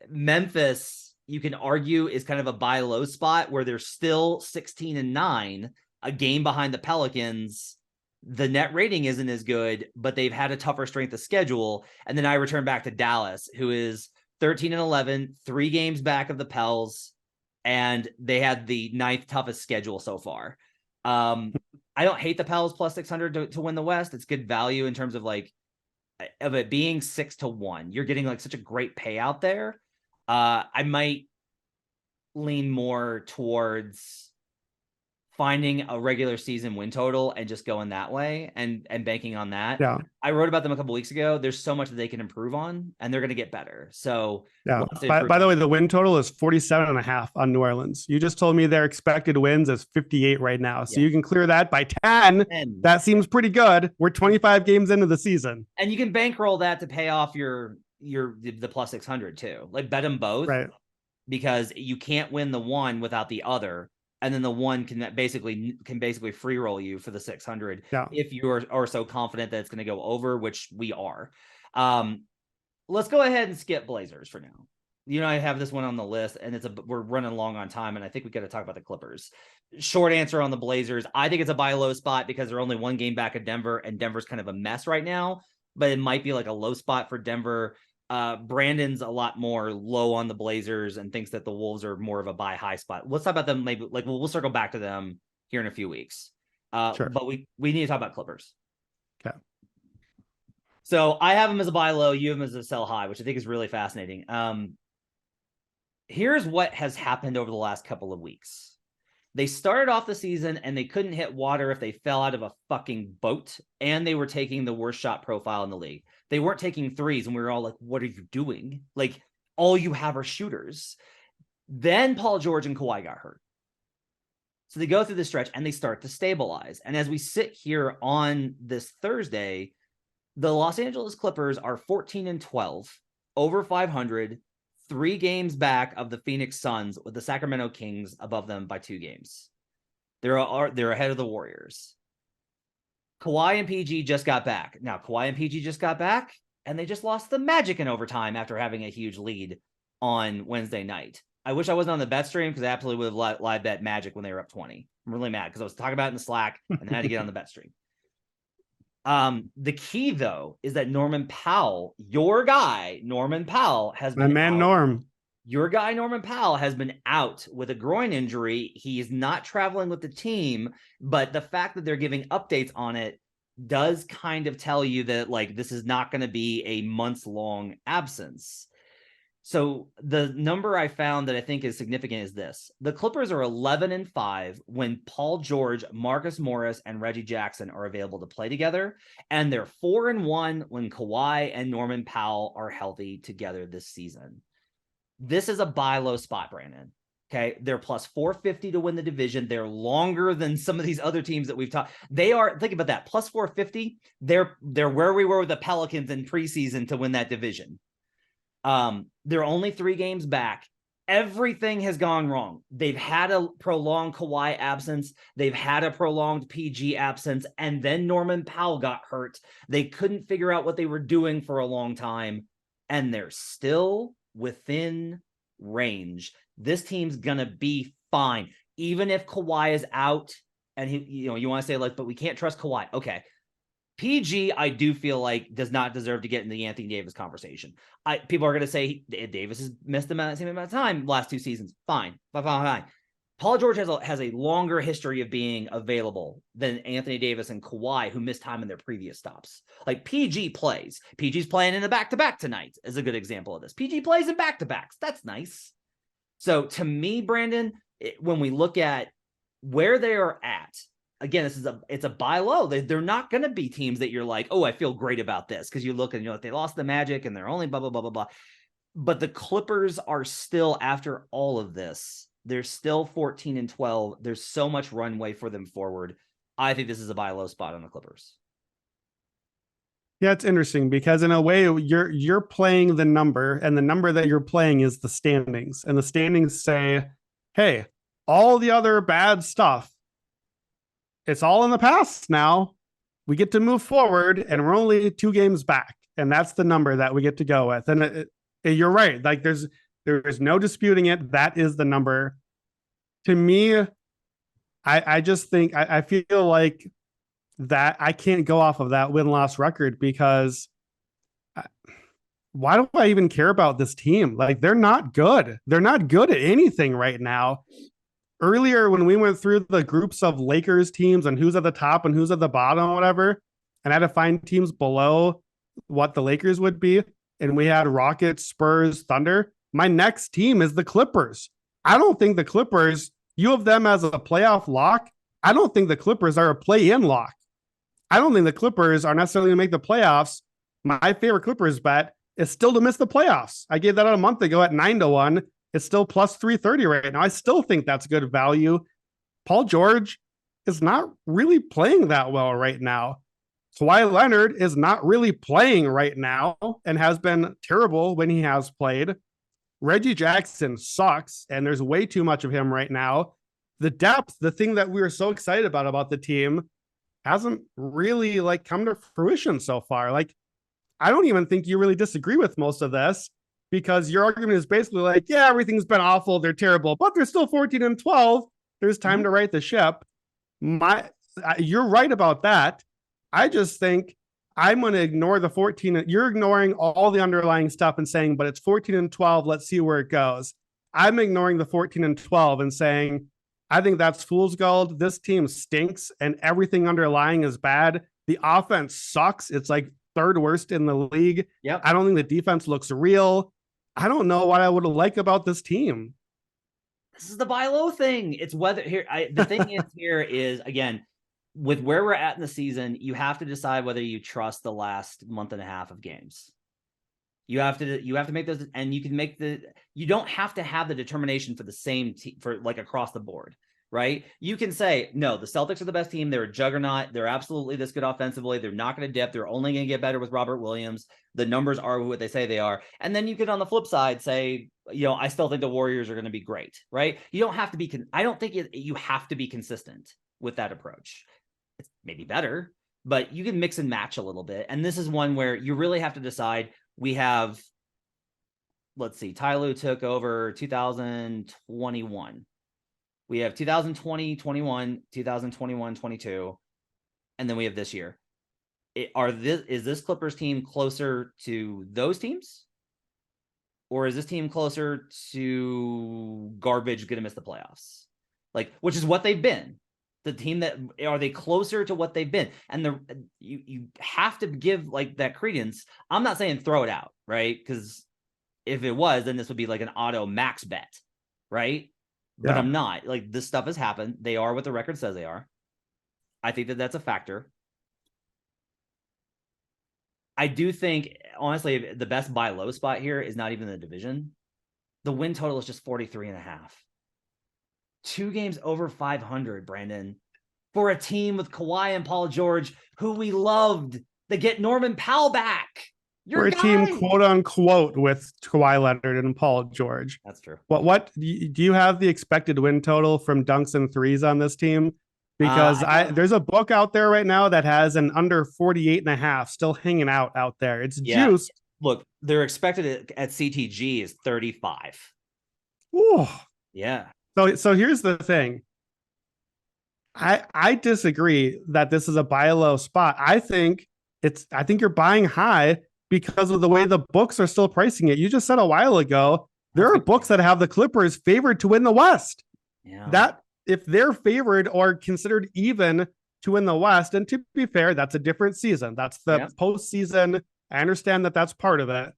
Memphis, you can argue, is kind of a buy low spot where they're still 16-9, a game behind the Pelicans. The net rating isn't as good, but they've had a tougher strength of schedule. And then I return back to Dallas, who is 13-11, 3 games back of the Pels, and they had the 9th toughest schedule so far. I don't hate the Pels plus 600 to win the West. It's good value in terms of like of it being 6-1. You're getting like such a great payout there. I might lean more towards finding a regular season win total and just going that way and banking on that. Yeah. I wrote about them a couple weeks ago. There's so much that they can improve on, and they're going to get better. So yeah. By the way, the win total is 47.5 on New Orleans. You just told me their expected wins is 58 right now. So you can clear that by 10. That seems pretty good. We're 25 games into the season. And you can bankroll that to pay off the plus 600 too. Like bet them both. Right. Because you can't win the one without the other. And then the one can basically free roll you for the 600 if you are so confident that it's going to go over, which we are. Let's go ahead and skip Blazers for now. You know, I have this one on the list, and we're running long on time, and I think we got to talk about the Clippers. Short answer on the Blazers: I think it's a buy low spot because they're only 1 game back of Denver, and Denver's kind of a mess right now. But it might be like a low spot for Denver. Brandon's a lot more low on the Blazers and thinks that the Wolves are more of a buy high spot. Let's talk about them. Maybe like we'll circle back to them here in a few weeks. Sure. But we need to talk about Clippers. Okay. So I have them as a buy low. You have them as a sell high, which I think is really fascinating. Here's what has happened over the last couple of weeks. They started off the season and they couldn't hit water if they fell out of a fucking boat, and they were taking the worst shot profile in the league. They weren't taking threes, and we were all like, what are you doing? Like, all you have are shooters. Then Paul George and Kawhi got hurt. So they go through the stretch and they start to stabilize. And as we sit here on this Thursday, the Los Angeles Clippers are 14-12, over 500, 3 games back of the Phoenix Suns, with the Sacramento Kings above them by 2 games. They're ahead of the Warriors. Kawhi and PG just got back. Now, Kawhi and PG just got back, and they just lost the Magic in overtime after having a huge lead on Wednesday night. I wish I wasn't on the bet stream, because I absolutely would have live bet Magic when they were up 20. I'm really mad because I was talking about it in the Slack and then I had to get on the bet stream. The key, though, is that Norman Powell, your guy, Norman Powell, has been my man out. Norm. Your guy, Norman Powell, has been out with a groin injury. He's not traveling with the team, but the fact that they're giving updates on it does kind of tell you that, like, this is not going to be a months-long absence. So the number I found that I think is significant is this. The Clippers are 11-5 when Paul George, Marcus Morris, and Reggie Jackson are available to play together. And they're 4-1 when Kawhi and Norman Powell are healthy together this season. This is a buy low spot, Brandon. Okay. They're plus 450 to win the division. They're longer than some of these other teams that we've talked. They are, think about that, plus 450. They're where we were with the Pelicans in preseason to win that division. They're only 3 games back. Everything has gone wrong. They've had a prolonged Kawhi absence. They've had a prolonged PG absence. And then Norman Powell got hurt. They couldn't figure out what they were doing for a long time. And they're still within range. This team's going to be fine. Even if Kawhi is out and you want to say, like, but we can't trust Kawhi. Okay. PG, I do feel like, does not deserve to get in the Anthony Davis conversation. People are going to say Davis has missed the same amount of time last 2 seasons. Fine. Paul George has a longer history of being available than Anthony Davis and Kawhi, who missed time in their previous stops. Like, PG plays. PG's playing in a back-to-back tonight is a good example of this. PG plays in back-to-backs. That's nice. So to me, Brandon, when we look at where they are at, again, it's a buy low. They're not going to be teams that you're like, oh, I feel great about this, because you look and you're like, they lost the Magic and they're only blah, blah, blah, blah, blah. But the Clippers are still, after all of this, they're still 14-12. There's so much runway for them forward. I think this is a buy low spot on the Clippers. Yeah, it's interesting because in a way you're playing the number, and the number that you're playing is the standings, and the standings say, hey, all the other bad stuff, it's all in the past now. We get to move forward, and we're only 2 games back, and that's the number that we get to go with. And you're right. Like, there's no disputing it. That is the number. To me, I just think I feel like that I can't go off of that win-loss record, because why do I even care about this team? Like, they're not good. They're not good at anything right now. Earlier, when we went through the groups of Lakers teams and who's at the top and who's at the bottom, whatever, and I had to find teams below what the Lakers would be, and we had Rockets, Spurs, Thunder, my next team is the Clippers. I don't think the Clippers, you have them as a playoff lock. I don't think the Clippers are a play-in lock. I don't think the Clippers are necessarily going to make the playoffs. My favorite Clippers bet is still to miss the playoffs. I gave that out a month ago at 9-1. It's still plus 330 right now. I still think that's good value. Paul George is not really playing that well right now. Kawhi Leonard is not really playing right now and has been terrible when he has played. Reggie Jackson sucks, and there's way too much of him right now. The depth, the thing that we were so excited about the team, hasn't really come to fruition so far. Like, I don't even think you really disagree with most of this, because your argument is basically like, yeah, everything's been awful, they're terrible, but they're still 14-12. There's time to right the ship. You're right about that. I just think I'm going to ignore the 14. You're ignoring all the underlying stuff and saying, but it's 14-12. Let's see where it goes. I'm ignoring the 14-12 and saying, I think that's fool's gold. This team stinks and everything underlying is bad. The offense sucks. It's like 3rd worst in the league. Yep. I don't think the defense looks real. I don't know what I would like about this team. this is the buy low thing. It's whether here. The thing is here is, again, with where we're at in the season, you have to decide whether you trust the last month and a half of games. You have to make those, and you don't have to have the determination for the same team for like across the board, right? You can say, no, the Celtics are the best team. They're a juggernaut. They're absolutely this good offensively. They're not going to dip. They're only going to get better with Robert Williams. The numbers are what they say they are. And then you could, on the flip side, say, I still think the Warriors are going to be great, right? You don't have to be, I don't think you have to be consistent with that approach. It's maybe better, but you can mix and match a little bit. And this is one where you really have to decide. We have, let's see, Ty Lue took over 2021. We have 2020, 21, 2021, 22, and then we have this year. Is this Clippers team closer to those teams? Or is this team closer to garbage going to miss the playoffs? Like, which is what they've been. The team are they closer to what they've been? And you have to give like that credence. I'm not saying throw it out, right? Because if it was, then this would be like an auto max bet, right? But I'm not. Like, this stuff has happened. They are what the record says they are. I think that's a factor. I do think, honestly, the best buy low spot here is not even the division. The win total is just 43.5. 2 games over 500, Brandon, for a team with Kawhi and Paul George, who we loved. They get Norman Powell back. We're a team, quote unquote, with Kawhi Leonard and Paul George. That's true. What do you have the expected win total from dunks and threes on this team? Because there's a book out there right now that has an under 48.5 still hanging out there. It's juiced. Look, they're expected at CTG is 35. Ooh. Yeah. So here's the thing. I disagree that this is a buy low spot. I think you're buying high because of the way the books are still pricing it. You just said a while ago, there are books that have the Clippers favored to win the West. Yeah. That if they're favored or considered even to win the West, and to be fair, that's a different season. That's the postseason. I understand that that's part of it.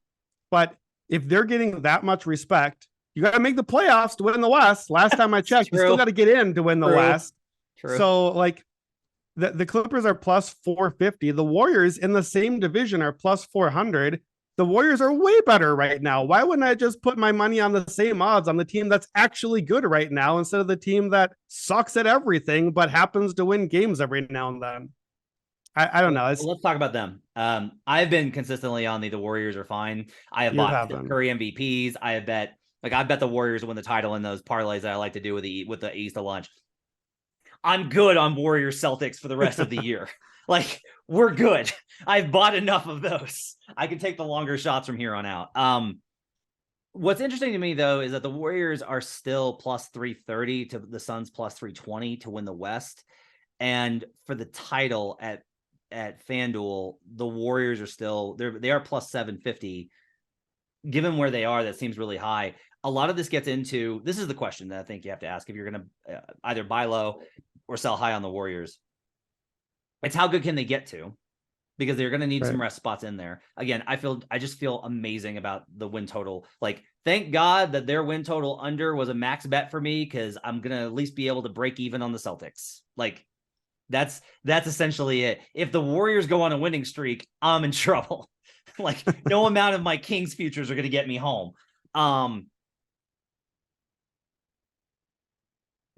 But if they're getting that much respect, you got to make the playoffs to win the West. Last time I checked, you still got to get in to win the West. True. So, like, the Clippers are plus 450. The Warriors in the same division are plus 400. The Warriors are way better right now. Why wouldn't I just put my money on the same odds on the team that's actually good right now instead of the team that sucks at everything but happens to win games every now and then? I don't know. Let's talk about them. I've been consistently on the Warriors are fine. I have bought Curry MVPs. I bet the Warriors win the title in those parlays that I like to do with the East of lunch. I'm good on Warriors Celtics for the rest of the year. Like, we're good. I've bought enough of those. I can take the longer shots from here on out. What's interesting to me, though, is that the Warriors are still plus 330 to the Suns plus 320 to win the West. And for the title at FanDuel, the Warriors are still they are plus 750. Given where they are, that seems really high. A lot of this gets into, this is the question that I think you have to ask if you're going to either buy low or sell high on the Warriors. It's how good can they get to, because they're going to need some rest spots in there. Again, I just feel amazing about the win total. Like, thank God that their win total under was a max bet for me, because I'm going to at least be able to break even on the Celtics. Like, that's essentially it. If the Warriors go on a winning streak, I'm in trouble. Like, no amount of my Kings futures are going to get me home.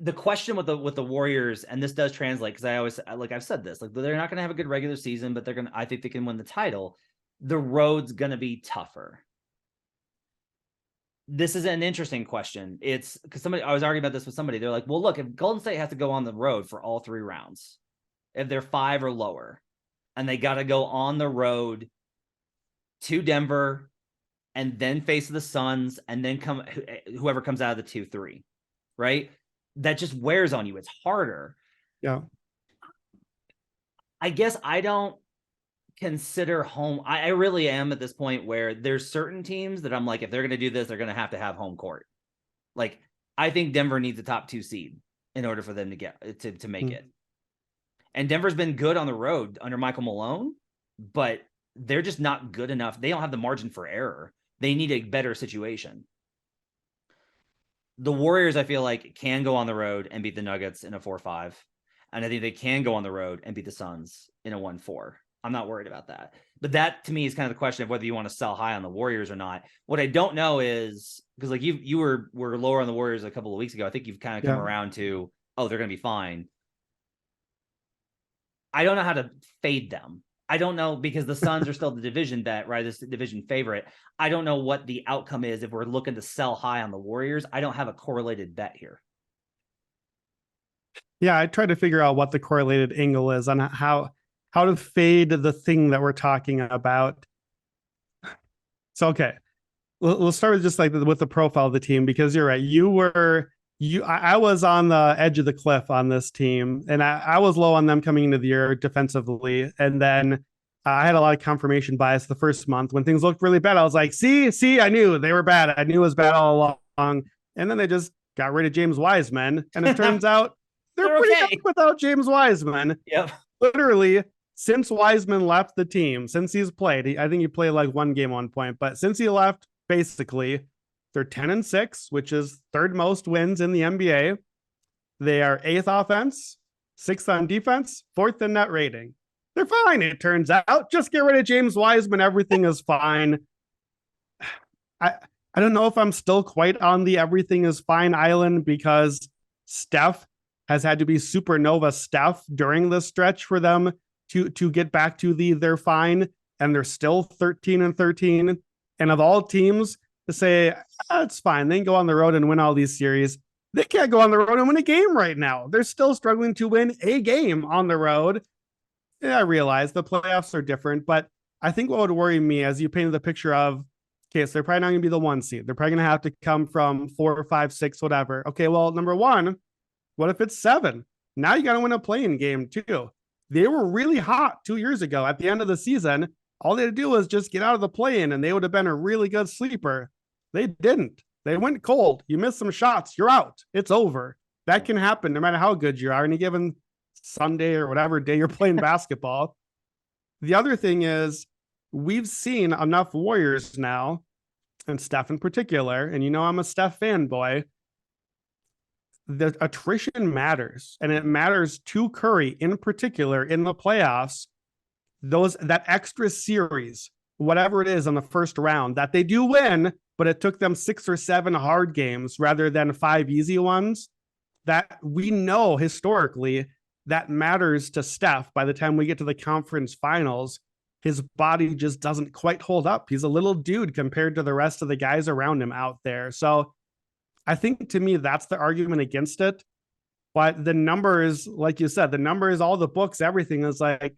The question with the Warriors, and this does translate, because I always, like I've said this, like, they're not going to have a good regular season, but I think they can win the title. The road's going to be tougher. This is an interesting question. It's because I was arguing about this with somebody. They're like, well, look, if Golden State has to go on the road for all 3 rounds, if they're 5 or lower, and they got to go on the road to Denver and then face the Suns and then whoever comes out of the 2-3, right? That just wears on you. It's harder. Yeah. I guess I don't consider home. I really am at this point where there's certain teams that I'm like, if they're going to do this, they're going to have home court. Like, I think Denver needs a top 2 seed in order for them to get to make it. And Denver's been good on the road under Michael Malone, but they're just not good enough. They don't have the margin for error. They need a better situation. The Warriors, I feel like, can go on the road and beat the Nuggets in a 4-5. And I think they can go on the road and beat the Suns in a 1-4. I'm not worried about that. But that to me is kind of the question of whether you want to sell high on the Warriors or not. What I don't know is because like you were lower on the Warriors a couple of weeks ago. I think you've kind of come around to, oh, they're gonna be fine. I don't know how to fade them. I don't know because the Suns are still the division bet, right? This division favorite. I don't know what the outcome is if we're looking to sell high on the Warriors. I don't have a correlated bet here. Yeah, I tried to figure out what the correlated angle is on how to fade the thing that we're talking about. So okay, we'll start with just like with the profile of the team because you're right. I was on the edge of the cliff on this team, and I was low on them coming into the year defensively, and then I had a lot of confirmation bias the first month when things looked really bad. I was like, see, I knew they were bad. I knew it was bad all along, and then they just got rid of James Wiseman, and it turns out they're pretty okay good without James Wiseman. Yep. Literally, since Wiseman left the team, since he's played, I think he played like one game at one point, but since he left, basically, they're 10-6, which is third most wins in the NBA. They are 8th offense, 6th on defense, 4th in net rating. They're fine, it turns out. Just get rid of James Wiseman. Everything is fine. I don't know if I'm still quite on the everything is fine island because Steph has had to be supernova Steph during this stretch for them to get back to they're fine, and they're still 13-13. And of all teams to say, it's fine, they can go on the road and win all these series, they can't go on the road and win a game right now. They're still struggling to win a game on the road. Yeah, I realize the playoffs are different, but I think what would worry me as you painted the picture of, okay, so they're probably not going to be the 1 seed. They're probably going to have to come from 4, 5, 6, whatever. Okay, well, number one, what if it's 7? Now you got to win a play-in game too. They were really hot 2 years ago at the end of the season. All they had to do was just get out of the play-in and they would have been a really good sleeper. They didn't. They went cold. You missed some shots, you're out. It's over. That can happen no matter how good you are any given Sunday or whatever day you're playing basketball. The other thing is we've seen enough Warriors now, and Steph in particular, and you know I'm a Steph fanboy. The attrition matters, and it matters to Curry in particular in the playoffs. That extra series, whatever it is on the first round that they do win, but it took them 6 or 7 hard games rather than 5 easy ones, that we know historically that matters to Steph. By the time we get to the conference finals, his body just doesn't quite hold up. He's a little dude compared to the rest of the guys around him out there. So I think to me, that's the argument against it. But the numbers, like you said, the numbers, all the books, everything is like,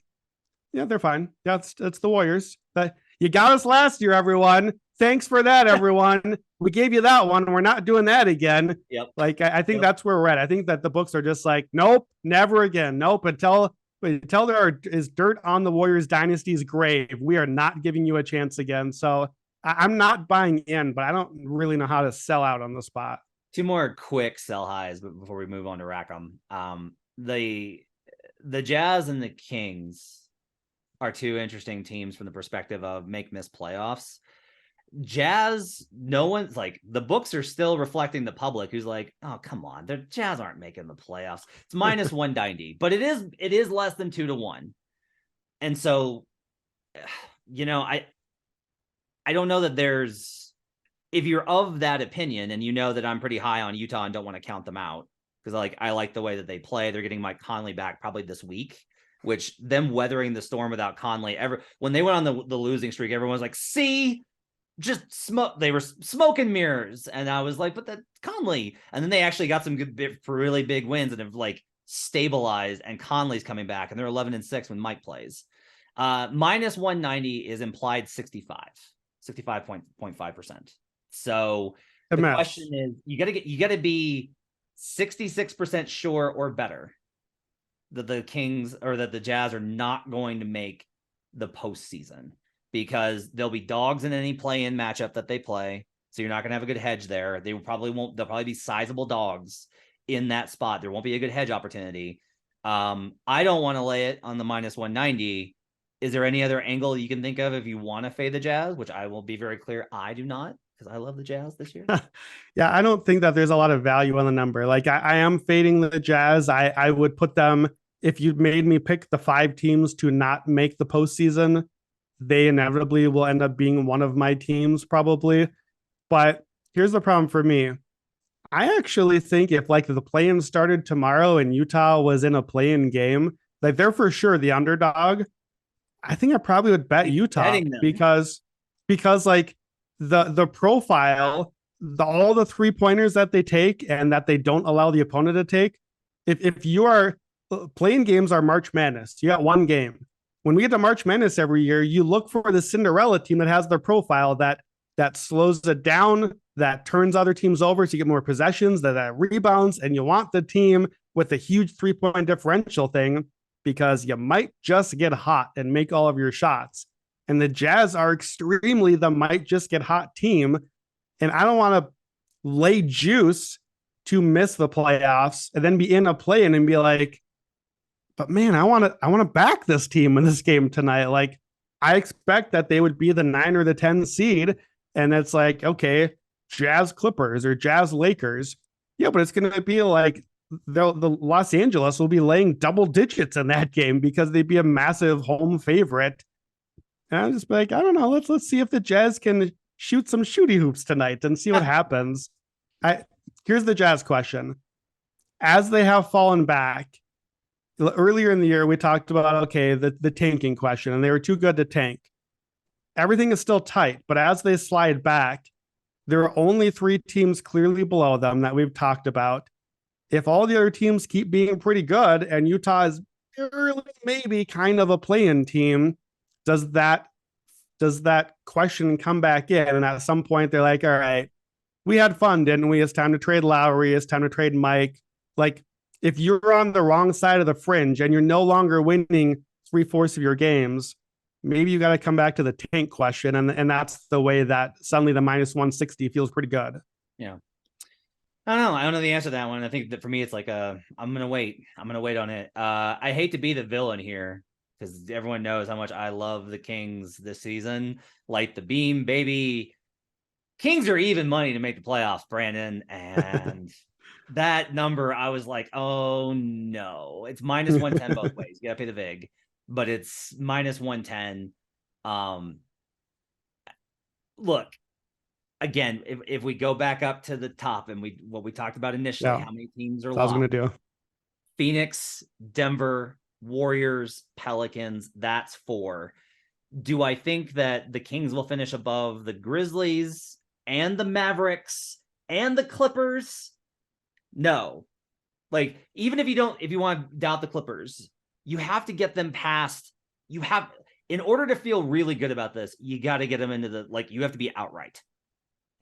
yeah, they're fine. Yeah, it's the Warriors. But you got us last year, everyone. Thanks for that, everyone. We gave you that one. We're not doing that again. Yep. Like, I think that's where we're at. I think that the books are just like, nope, never again. Nope. Until there is dirt on the Warriors dynasty's grave, we are not giving you a chance again. So I'm not buying in, but I don't really know how to sell out on the spot. 2 more quick sell highs before we move on to Rackham. The Jazz and the Kings are 2 interesting teams from the perspective of miss playoffs. Jazz, no one's like, the books are still reflecting the public who's like, oh, come on, the Jazz aren't making the playoffs. It's minus 190, but it is less than 2-1. And so, you know, I don't know that there's, if you're of that opinion and you know that I'm pretty high on Utah and don't want to count them out because I like the way that they play. They're getting Mike Conley back probably this week, which them weathering the storm without Conley when they went on the losing streak, everyone was like, see, just smoke. They were smoke and mirrors. And I was like, but that Conley. And then they actually got some good for really big wins and have like stabilized, and Conley's coming back and they're 11-6 when Mike plays. Minus 190 is implied 65.5%. So the question is, you gotta be 66% sure or better that the Kings or that the Jazz are not going to make the postseason, because they'll be dogs in any play-in matchup that they play. So you're not going to have a good hedge there. They'll probably be sizable dogs in that spot. There won't be a good hedge opportunity. I don't want to lay it on the minus 190. Is there any other angle you can think of if you want to fade the Jazz, which I will be very clear, I do not. because I love the Jazz this year. Yeah, I don't think that there's a lot of value on the number. Like I am fading the Jazz. I would put them, if you made me pick the 5 teams to not make the postseason, they inevitably will end up being one of my teams probably. But here's the problem for me. I actually think if like the play-in started tomorrow and Utah was in a play-in game, like they're for sure the underdog. I think I probably would bet Utah because like the profile, all the 3-pointers that they take and that they don't allow the opponent to take. If you are playing games are March Madness, you got one game. When we get to March Madness every year, you look for the Cinderella team that has their profile that slows it down, that turns other teams over so you get more possessions, that rebounds, and you want the team with a huge 3-point differential thing because you might just get hot and make all of your shots. And the Jazz are extremely the might just get hot team. And I don't want to lay juice to miss the playoffs and then be in a play-in and be like, but man, I want to back this team in this game tonight. Like I expect that they would be the 9 or the 10 seed. And it's like, okay, Jazz Clippers or Jazz Lakers. Yeah, but it's going to be like the Los Angeles will be laying double digits in that game because they'd be a massive home favorite. And I'm just like, I don't know. Let's see if the Jazz can shoot some shooty hoops tonight and see what happens. Here's the Jazz question. As they have fallen back, earlier in the year, we talked about, okay, the tanking question, and they were too good to tank. Everything is still tight, but as they slide back, there are only 3 teams clearly below them that we've talked about. If all the other teams keep being pretty good and Utah is maybe kind of a play-in team, does that question come back in? And at some point they're like, all right, we had fun, didn't we? It's time to trade Lowry. It's time to trade Mike. Like if you're on the wrong side of the fringe and you're no longer winning 3/4 of your games, maybe you got to come back to the tank question. And that's the way that suddenly the -160 feels pretty good. Yeah. I don't know the answer to that one. I think that for me, it's like, I'm going to wait. I'm going to wait on it. I hate to be the villain here because everyone knows how much I love the Kings this season. Light the beam, baby. Kings are even money to make the playoffs, Brandon. And that number, I was like, oh no, it's -110 both ways. You got to pay the VIG, but it's -110. Look, again, if we go back up to the top and what we talked about initially, how many teams are locked? I was going to do Phoenix, Denver, Warriors, Pelicans. That's 4. Do I think that the Kings will finish above the Grizzlies and the Mavericks and the Clippers? No. Like, even if you want to doubt the Clippers, you have to get them past. In order to feel really good about this, you got to get them into you have to be outright.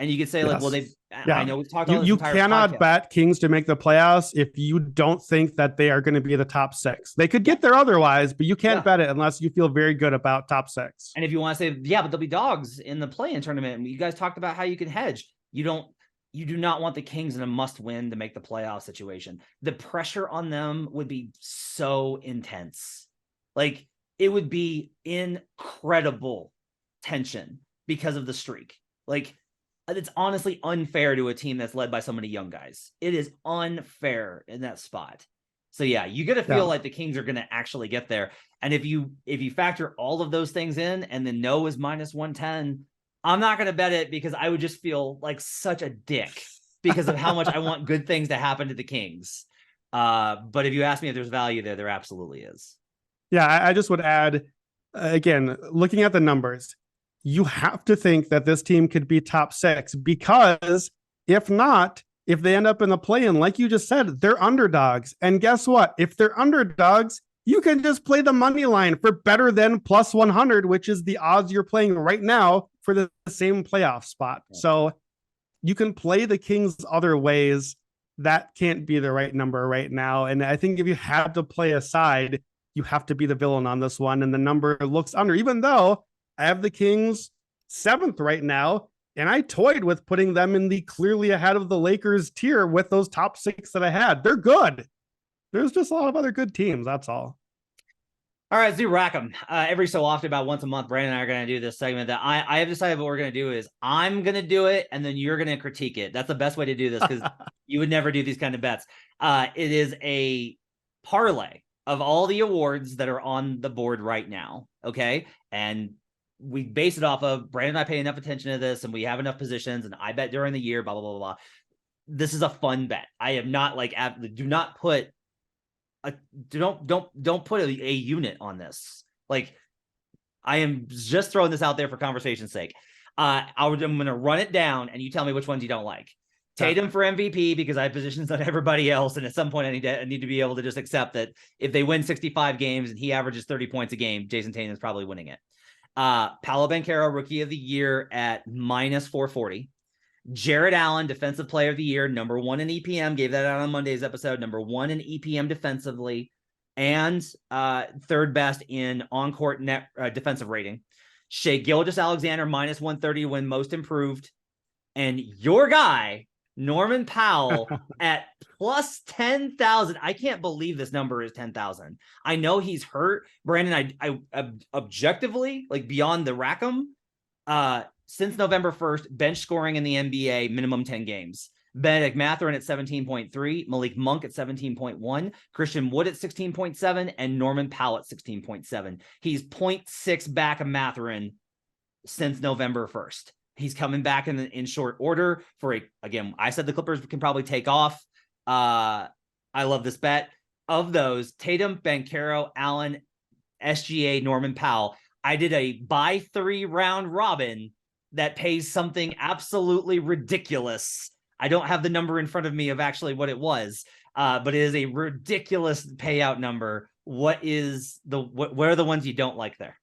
And you could say, like, well, I know we've talked about this. You cannot bet Kings to make the playoffs if you don't think that they are going to be the top 6. They could get there otherwise, but you can't bet it unless you feel very good about top 6. And if you want to say, yeah, but they'll be dogs in the play-in tournament. And you guys talked about how you can hedge. You do not want the Kings in a must-win to make the playoff situation. The pressure on them would be so intense. Like, it would be incredible tension because of the streak. Like, it's honestly unfair to a team that's led by so many young guys. It is unfair in that spot. So yeah, you got to feel like the Kings are going to actually get there. And if you factor all of those things in and then no is -110, I'm not going to bet it because I would just feel like such a dick because of how much I want good things to happen to the Kings. But if you ask me if there's value there absolutely is. Yeah, I just would add, again, looking at the numbers, you have to think that this team could be top 6 because if not, if they end up in the play-in, like you just said, they're underdogs. And guess what? If they're underdogs, you can just play the money line for better than +100, which is the odds you're playing right now for the same playoff spot. So you can play the Kings other ways. That can't be the right number right now. And I think if you have to play a side, you have to be the villain on this one. And the number looks under, even though I have the Kings 7th right now, and I toyed with putting them in the clearly ahead of the Lakers tier with those top 6 that I had. They're good. There's just a lot of other good teams. That's all. All right, let's do rack 'em. Every so often, about once a month, Brandon and I are going to do this segment that I have decided what we're going to do is I'm going to do it and then you're going to critique it. That's the best way to do this because you would never do these kind of bets. It is a parlay of all the awards that are on the board right now. Okay. And we base it off of Brandon and I pay enough attention to this and we have enough positions and I bet during the year, blah, blah, blah, blah. This is a fun bet. I am not like, do not put don't put a unit on this. Like, I am just throwing this out there for conversation's sake. I'm going to run it down, and you tell me which ones you don't like. Tatum for MVP because I have positions on everybody else, and at some point I need to be able to just accept that if they win 65 games and he averages 30 points a game, Jason Tatum is probably winning it. Paolo Banchero, Rookie of the Year at -440. Jared Allen, Defensive Player of the Year, #1 in EPM. Gave that out on Monday's episode. #1 in EPM defensively, and third best in on-court net defensive rating. Shai Gilgeous-Alexander -130 to win Most Improved, and your guy Norman Powell at plus 10,000. I can't believe this number is 10,000. I know he's hurt, Brandon. I objectively, like beyond the Rackham, since November 1st, bench scoring in the NBA, minimum 10 games. Benedict Mathurin at 17.3, Malik Monk at 17.1, Christian Wood at 16.7, and Norman Powell at 16.7. He's 0.6 back of Mathurin since November 1st. He's coming back in short order for again, I said the Clippers can probably take off. I love this bet. Of those, Tatum, Banchero, Allen, SGA, Norman Powell, I did a buy 3 round robin that pays something absolutely ridiculous. I don't have the number in front of me of actually what it was, but it is a ridiculous payout number. What are the ones you don't like there?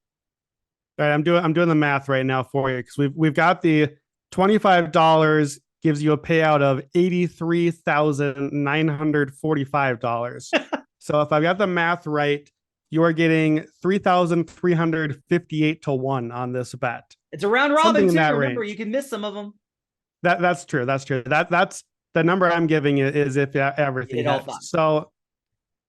All right, I'm doing the math right now for you because we've got the $25 gives you a payout of $83,945. So if I've got the math right, you are getting 3,358 to 1 on this bet. It's a round robin too. Remember, you can miss some of them. That's true. That's true. That's the number I'm giving you is if everything hits. So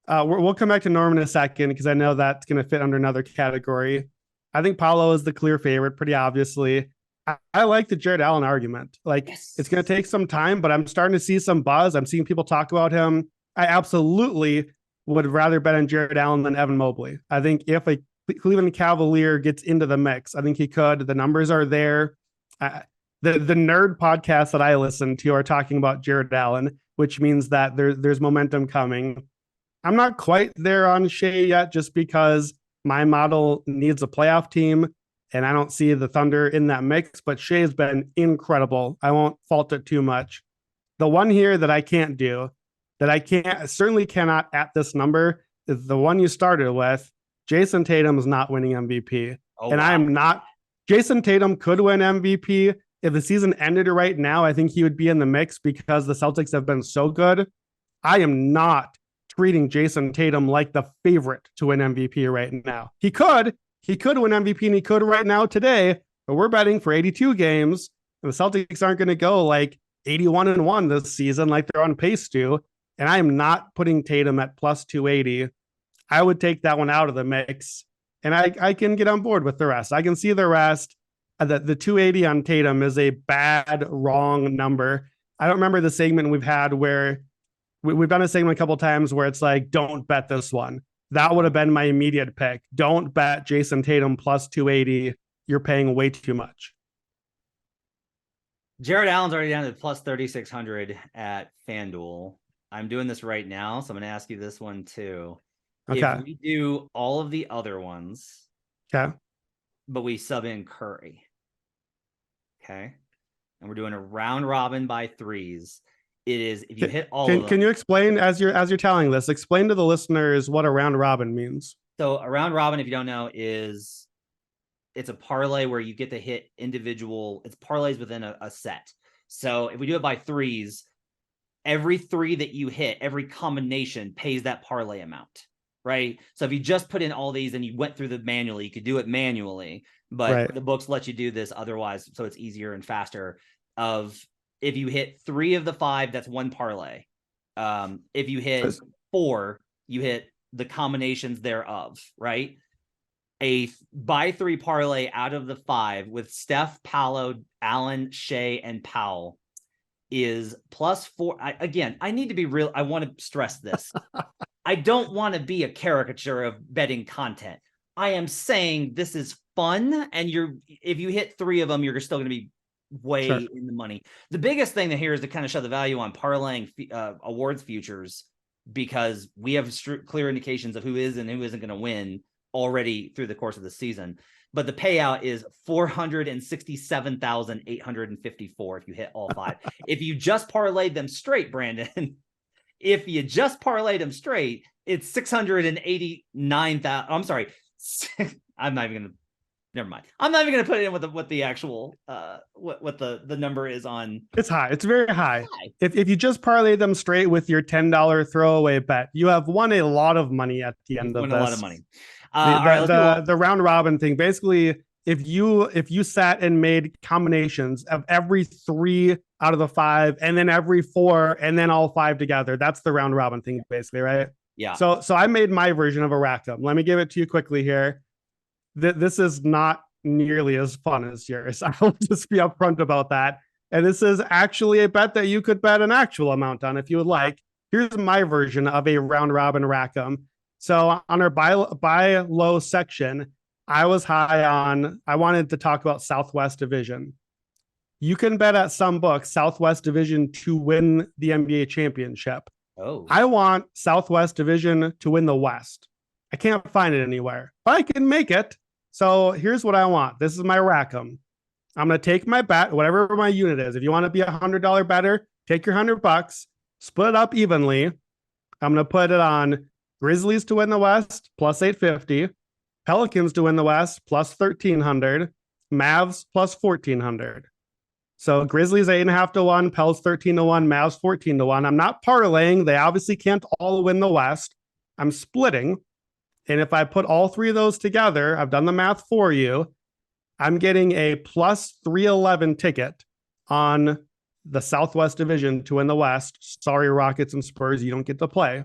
we'll come back to Norman in a second because I know that's going to fit under another category. I think Paolo is the clear favorite, pretty obviously. I like the Jared Allen argument. Like, yes. It's going to take some time, but I'm starting to see some buzz. I'm seeing people talk about him. I absolutely would rather bet on Jared Allen than Evan Mobley. I think if a Cleveland Cavalier gets into the mix, I think he could. The numbers are there. The nerd podcasts that I listen to are talking about Jared Allen, which means that there's momentum coming. I'm not quite there on Shai yet, just because my model needs a playoff team, and I don't see the Thunder in that mix, but Shai has been incredible. I won't fault it too much. The one here that I can't do, that I certainly cannot at this number, is the one you started with. Jason Tatum is not winning MVP. Wow. I am not. Jason Tatum could win MVP. If the season ended right now, I think he would be in the mix because the Celtics have been so good. I am not treating Jason Tatum like the favorite to win MVP right now. He could win MVP, and he could right now today, but we're betting for 82 games, and the Celtics aren't going to go like 81-1 this season like they're on pace to, and I am not putting Tatum at plus 280. I would take that one out of the mix, and I can get on board with the rest. I can see the rest. The 280 on Tatum is a bad, wrong number. I don't remember the segment we've had where we've done a segment a couple of times where it's like, don't bet this one. That would have been my immediate pick. Don't bet Jason Tatum plus 280. You're paying way too much. Jared Allen's already down to plus 3,600 at FanDuel. I'm doing this right now, so I'm going to ask you this one too. Okay. If we do all of the other ones, okay, but we sub in Curry, okay, and we're doing a round robin by threes. It is if you hit all of them. Can you explain as you're telling this? Explain to the listeners what a round robin means. So a round robin, if you don't know, it's a parlay where you get to hit individual. It's parlays within a set. So if we do it by threes, every three that you hit, every combination pays that parlay amount, right? So if you just put in all these and you went through them manually, you could do it manually, but the books let you do this otherwise, so it's easier and faster. If you hit 3 of the 5, that's one parlay. If you hit 4, you hit the combinations thereof, right? A buy 3 parlay out of the 5 with Steph, Paolo, Allen, Shea, and Powell is +4. I need to be real. I want to stress this. I don't want to be a caricature of betting content. I am saying this is fun, and if you hit 3 of them, you're still going to be way in the money. The biggest thing here is to kind of show the value on parlaying awards futures, because we have clear indications of who is and who isn't going to win already through the course of the season. But the payout is 467,854 if you hit all 5. If you just parlayed them straight, Brandon, if you just parlayed them straight, it's 689,000. I'm sorry. I'm not even going to. Never mind. I'm not even going to put it in what the actual what the number is on. It's high. It's very high. If you just parlay them straight with your $10 throwaway bet, you have won a lot of money at the end of this. A lot of money. The round robin thing. Basically, if you sat and made combinations of every 3 out of the 5, and then every 4, and then all 5 together, that's the round robin thing, basically, right? Yeah. So I made my version of a rack 'em. Let me give it to you quickly here. This is not nearly as fun as yours. I'll just be upfront about that. And this is actually a bet that you could bet an actual amount on if you would like. Here's my version of a round robin rack 'em. So on our buy low section, I was high on, I wanted to talk about Southwest Division. You can bet at some books Southwest Division to win the NBA championship. Oh, I want Southwest Division to win the West. I can't find it anywhere, but I can make it. So here's what I want. This is my rack 'em. I'm going to take my bet, whatever my unit is. If you want to be a $100 better, take your $100, split it up evenly. I'm going to put it on Grizzlies to win the West, +850. Pelicans to win the West, +1300. Mavs, +1400. So Grizzlies 8.5 to 1, Pels 13 to 1, Mavs 14 to 1. I'm not parlaying. They obviously can't all win the West. I'm splitting. And if I put all 3 of those together, I've done the math for you, I'm getting a +311 ticket on the Southwest Division to win the West. Sorry, Rockets and Spurs, you don't get to play.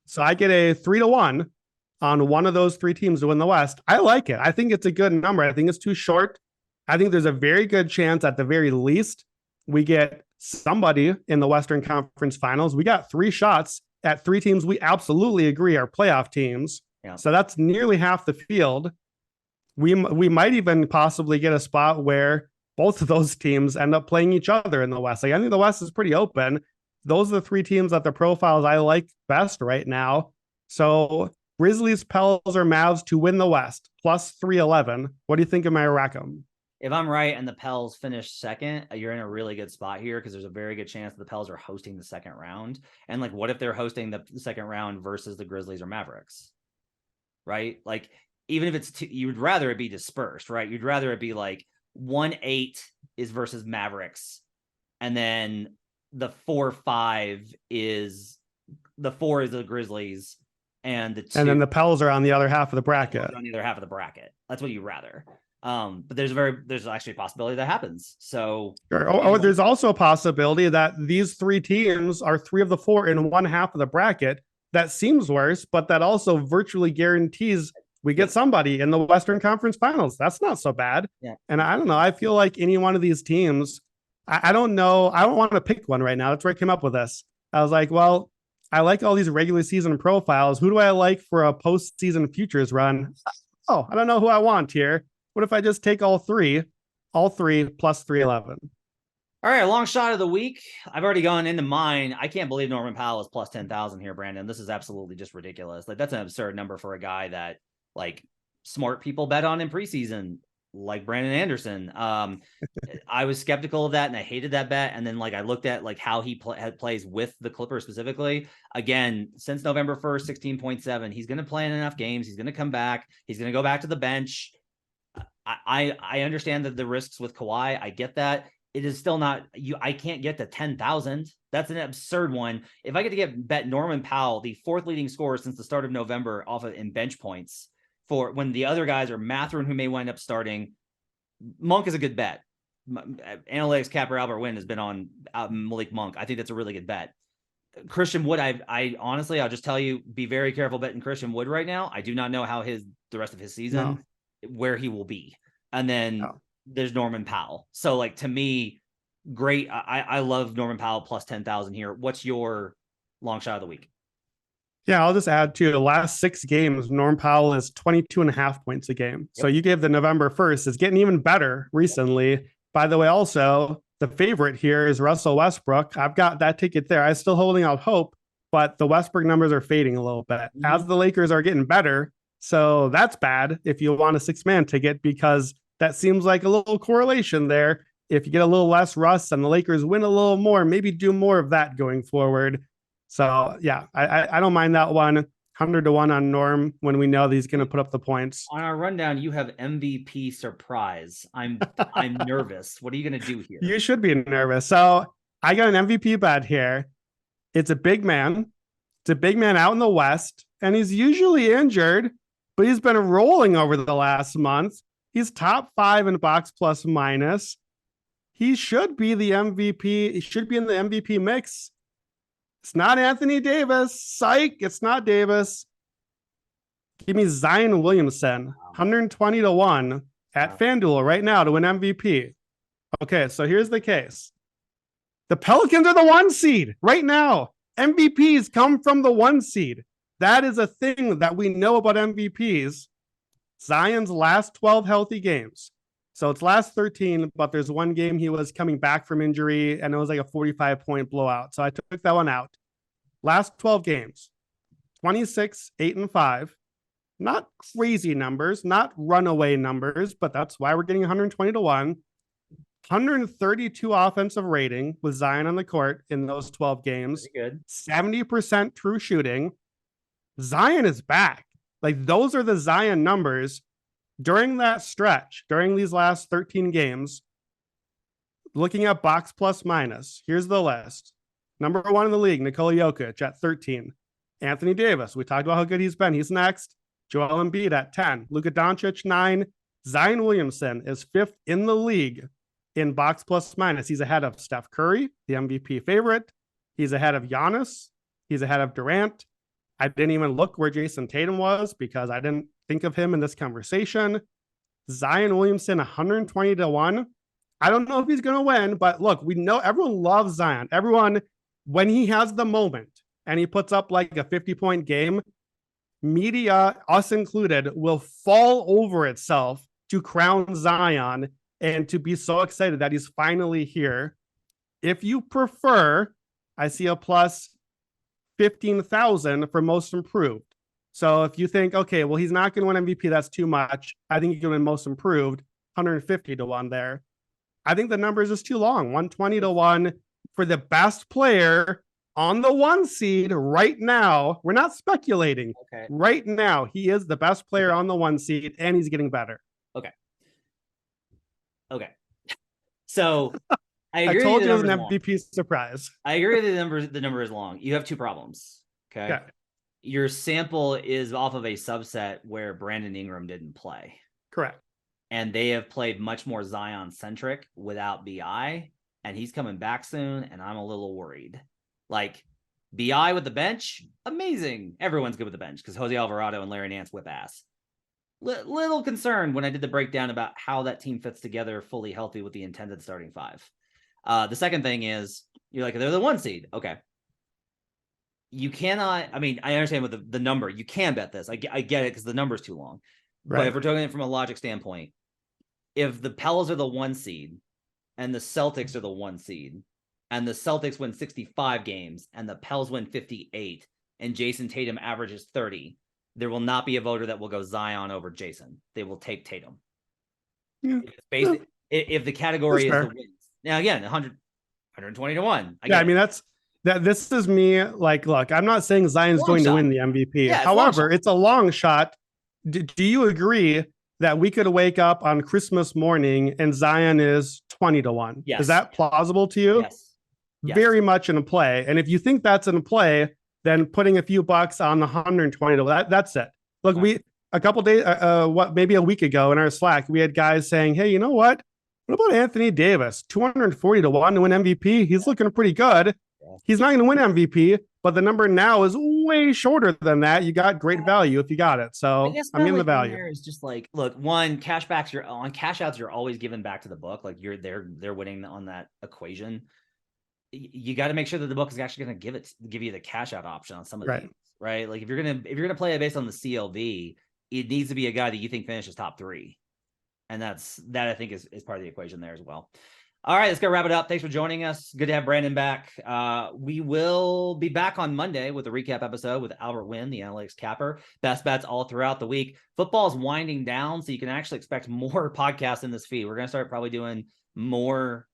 So I get a 3-1 on one of those 3 teams to win the West. I like it. I think it's a good number. I think it's too short. I think there's a very good chance, at the very least, we get somebody in the Western Conference Finals. We got 3 shots at 3 teams we absolutely agree are playoff teams. Yeah. So that's nearly half the field. We might even possibly get a spot where both of those teams end up playing each other in the West. Like, I think the West is pretty open. Those are the 3 teams that the profiles I like best right now. So Grizzlies, Pels, or Mavs to win the West, +311. What do you think of my rack 'em? If I'm right and the Pels finish second, you're in a really good spot here, because there's a very good chance the Pels are hosting the second round. And like, what if they're hosting the second round versus the Grizzlies or Mavericks? Right? Like, even if it's you'd rather it be dispersed, right? You'd rather it be like 1-8 is versus Mavericks, and then the 4-5 is the 4 is the Grizzlies, and the 2, and then the Pels are on the other half of the bracket. On the other half of the bracket. That's what you rather. But there's actually a possibility that happens. So sure. There's also a possibility that these 3 teams are 3 of the 4 in one half of the bracket. That seems worse, but that also virtually guarantees we get somebody in the Western Conference Finals. That's not so bad. Yeah. And I don't know. I feel like any one of these teams, I don't know. I don't want to pick one right now. That's where I came up with this. I was like, well, I like all these regular season profiles. Who do I like for a postseason futures run? Oh, I don't know who I want here. What if I just take all 3 +311? All right, long shot of the week. I've already gone into mine. I can't believe Norman Powell is +10,000 here, Brandon. This is absolutely just ridiculous. Like, that's an absurd number for a guy that like smart people bet on in preseason, like Brandon Anderson. I was skeptical of that, and I hated that bet. And then like I looked at like how he plays with the Clippers specifically. Again, since November 1st, 16.7. He's going to play in enough games. He's going to come back. He's going to go back to the bench. I understand that the risks with Kawhi. I get that. It is still not you. I can't get to 10,000. That's an absurd one. If I get to bet Norman Powell, the 4th leading scorer since the start of November, off of in bench points for when the other guys are Mathurin, who may wind up starting. Monk is a good bet. Analytics capper Albert Wynn has been on Malik Monk. I think that's a really good bet. Christian Wood, I honestly, I'll just tell you, be very careful betting Christian Wood right now. I do not know how the rest of his season, where he will be. And then there's Norman Powell. So like, to me, great. I love Norman Powell plus 10,000 here. What's your long shot of the week? Yeah, I'll just add to the last 6 games, Norm Powell is 22.5 points a game. Yep. So you gave the November 1st. It's getting even better recently. Yep. By the way, also, the favorite here is Russell Westbrook. I've got that ticket there. I'm still holding out hope, but the Westbrook numbers are fading a little bit as the Lakers are getting better. So that's bad if you want a 6-man ticket, because that seems like a little correlation there. If you get a little less Russ and the Lakers win a little more, maybe do more of that going forward. So yeah, I don't mind that one. 100-1 on Norm when we know that he's going to put up the points. On our rundown, you have MVP surprise. I'm nervous. What are you going to do here? You should be nervous. So I got an MVP bet here. It's a big man. It's a big man out in the West, and he's usually injured, but he's been rolling over the last month. He's top 5 in box plus minus. He should be the MVP. He should be in the MVP mix. It's not Anthony Davis. Psych. It's not Davis. Give me Zion Williamson, 120-1 at FanDuel right now to win MVP. Okay, so here's the case. The Pelicans are the 1 seed right now. MVPs come from the 1 seed. That is a thing that we know about MVPs. Zion's last 12 healthy games. So it's last 13, but there's 1 game he was coming back from injury, and it was like a 45-point blowout. So I took that one out. Last 12 games, 26, 8, and 5. Not crazy numbers, not runaway numbers, but that's why we're getting 120-1. 132 offensive rating with Zion on the court in those 12 games. Pretty good. 70% true shooting. Zion is back. Like, those are the Zion numbers. During that stretch, during these last 13 games, looking at box plus minus, here's the list. Number 1 in the league, Nikola Jokic at 13. Anthony Davis, we talked about how good he's been. He's next. Joel Embiid at 10. Luka Doncic, 9. Zion Williamson is 5th in the league in box plus minus. He's ahead of Steph Curry, the MVP favorite. He's ahead of Giannis. He's ahead of Durant. I didn't even look where Jason Tatum was because I didn't think of him in this conversation. Zion Williamson, 120-1. I don't know if he's going to win, but look, we know everyone loves Zion. Everyone, when he has the moment and he puts up like a 50-point game, media, us included, will fall over itself to crown Zion and to be so excited that he's finally here. If you prefer, I see a plus 15,000 for most improved. So if you think, okay, well, he's not going to win MVP, that's too much. I think he can win most improved, 150-1 there. I think the number is just too long. 120-1 for the best player on the 1 seed right now. We're not speculating. Okay. Right now, he is the best player on the 1 seed, and he's getting better. Okay. So I agree. I told you it was an MVP surprise. I agree that the number is long. You have 2 problems. Okay. Your sample is off of a subset where Brandon Ingram didn't play. Correct. And they have played much more Zion-centric without BI, and he's coming back soon, and I'm a little worried. Like, BI with the bench, amazing. Everyone's good with the bench because Jose Alvarado and Larry Nance whip ass. Little concerned when I did the breakdown about how that team fits together fully healthy with the intended starting 5. The second thing is, you're like, they're the 1 seed. Okay. You cannot, I mean, I understand with the number, you can bet this. I get it because the number is too long. Right. But if we're talking it from a logic standpoint, if the Pels are the 1 seed and the Celtics are the 1 seed and the Celtics win 65 games and the Pels win 58 and Jason Tatum averages 30, there will not be a voter that will go Zion over Jason. They will take Tatum. Yeah. If the category is the wins. Now, again, 120-1. I mean, this is me. Like, look, I'm not saying Zion's going to win the MVP. Yeah, however, it's a long shot. Do you agree that we could wake up on Christmas morning and Zion is 20-1? Yes. Is that plausible to you? Yes. Very much in a play. And if you think that's in a play, then putting a few bucks on the 120, that's it. Look, we a couple days, maybe a week ago in our Slack, we had guys saying, hey, you know what? What about Anthony Davis? 240-1 to win MVP. He's looking pretty good. He's not going to win MVP, but the number now is way shorter than that. You got great value if you got it. So I'm in the value. Is just like, look, one, cash backs, you're on cash outs, you're always giving back to the book. Like they're winning on that equation. You got to make sure that the book is actually going to give you the cash out option on some of these, right? Like if you're gonna play it based on the CLV, it needs to be a guy that you think finishes top 3, and that I think is part of the equation there as well. All right, let's go wrap it up. Thanks for joining us. Good to have Brandon back. We will be back on Monday with a recap episode with Albert Wynn, the analytics capper. Best bets all throughout the week. Football is winding down, so you can actually expect more podcasts in this feed. We're going to start probably doing more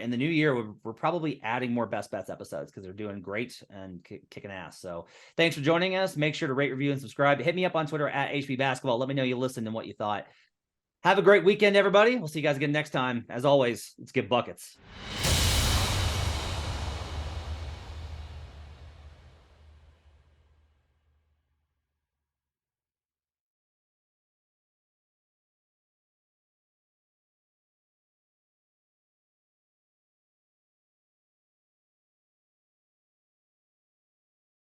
in the new year. We're probably adding more best bets episodes because they're doing great and kicking ass. So thanks for joining us. Make sure to rate, review, and subscribe. Hit me up on Twitter at HB Basketball. Let me know you listened and what you thought. Have a great weekend, everybody. We'll see you guys again next time. As always, let's get buckets.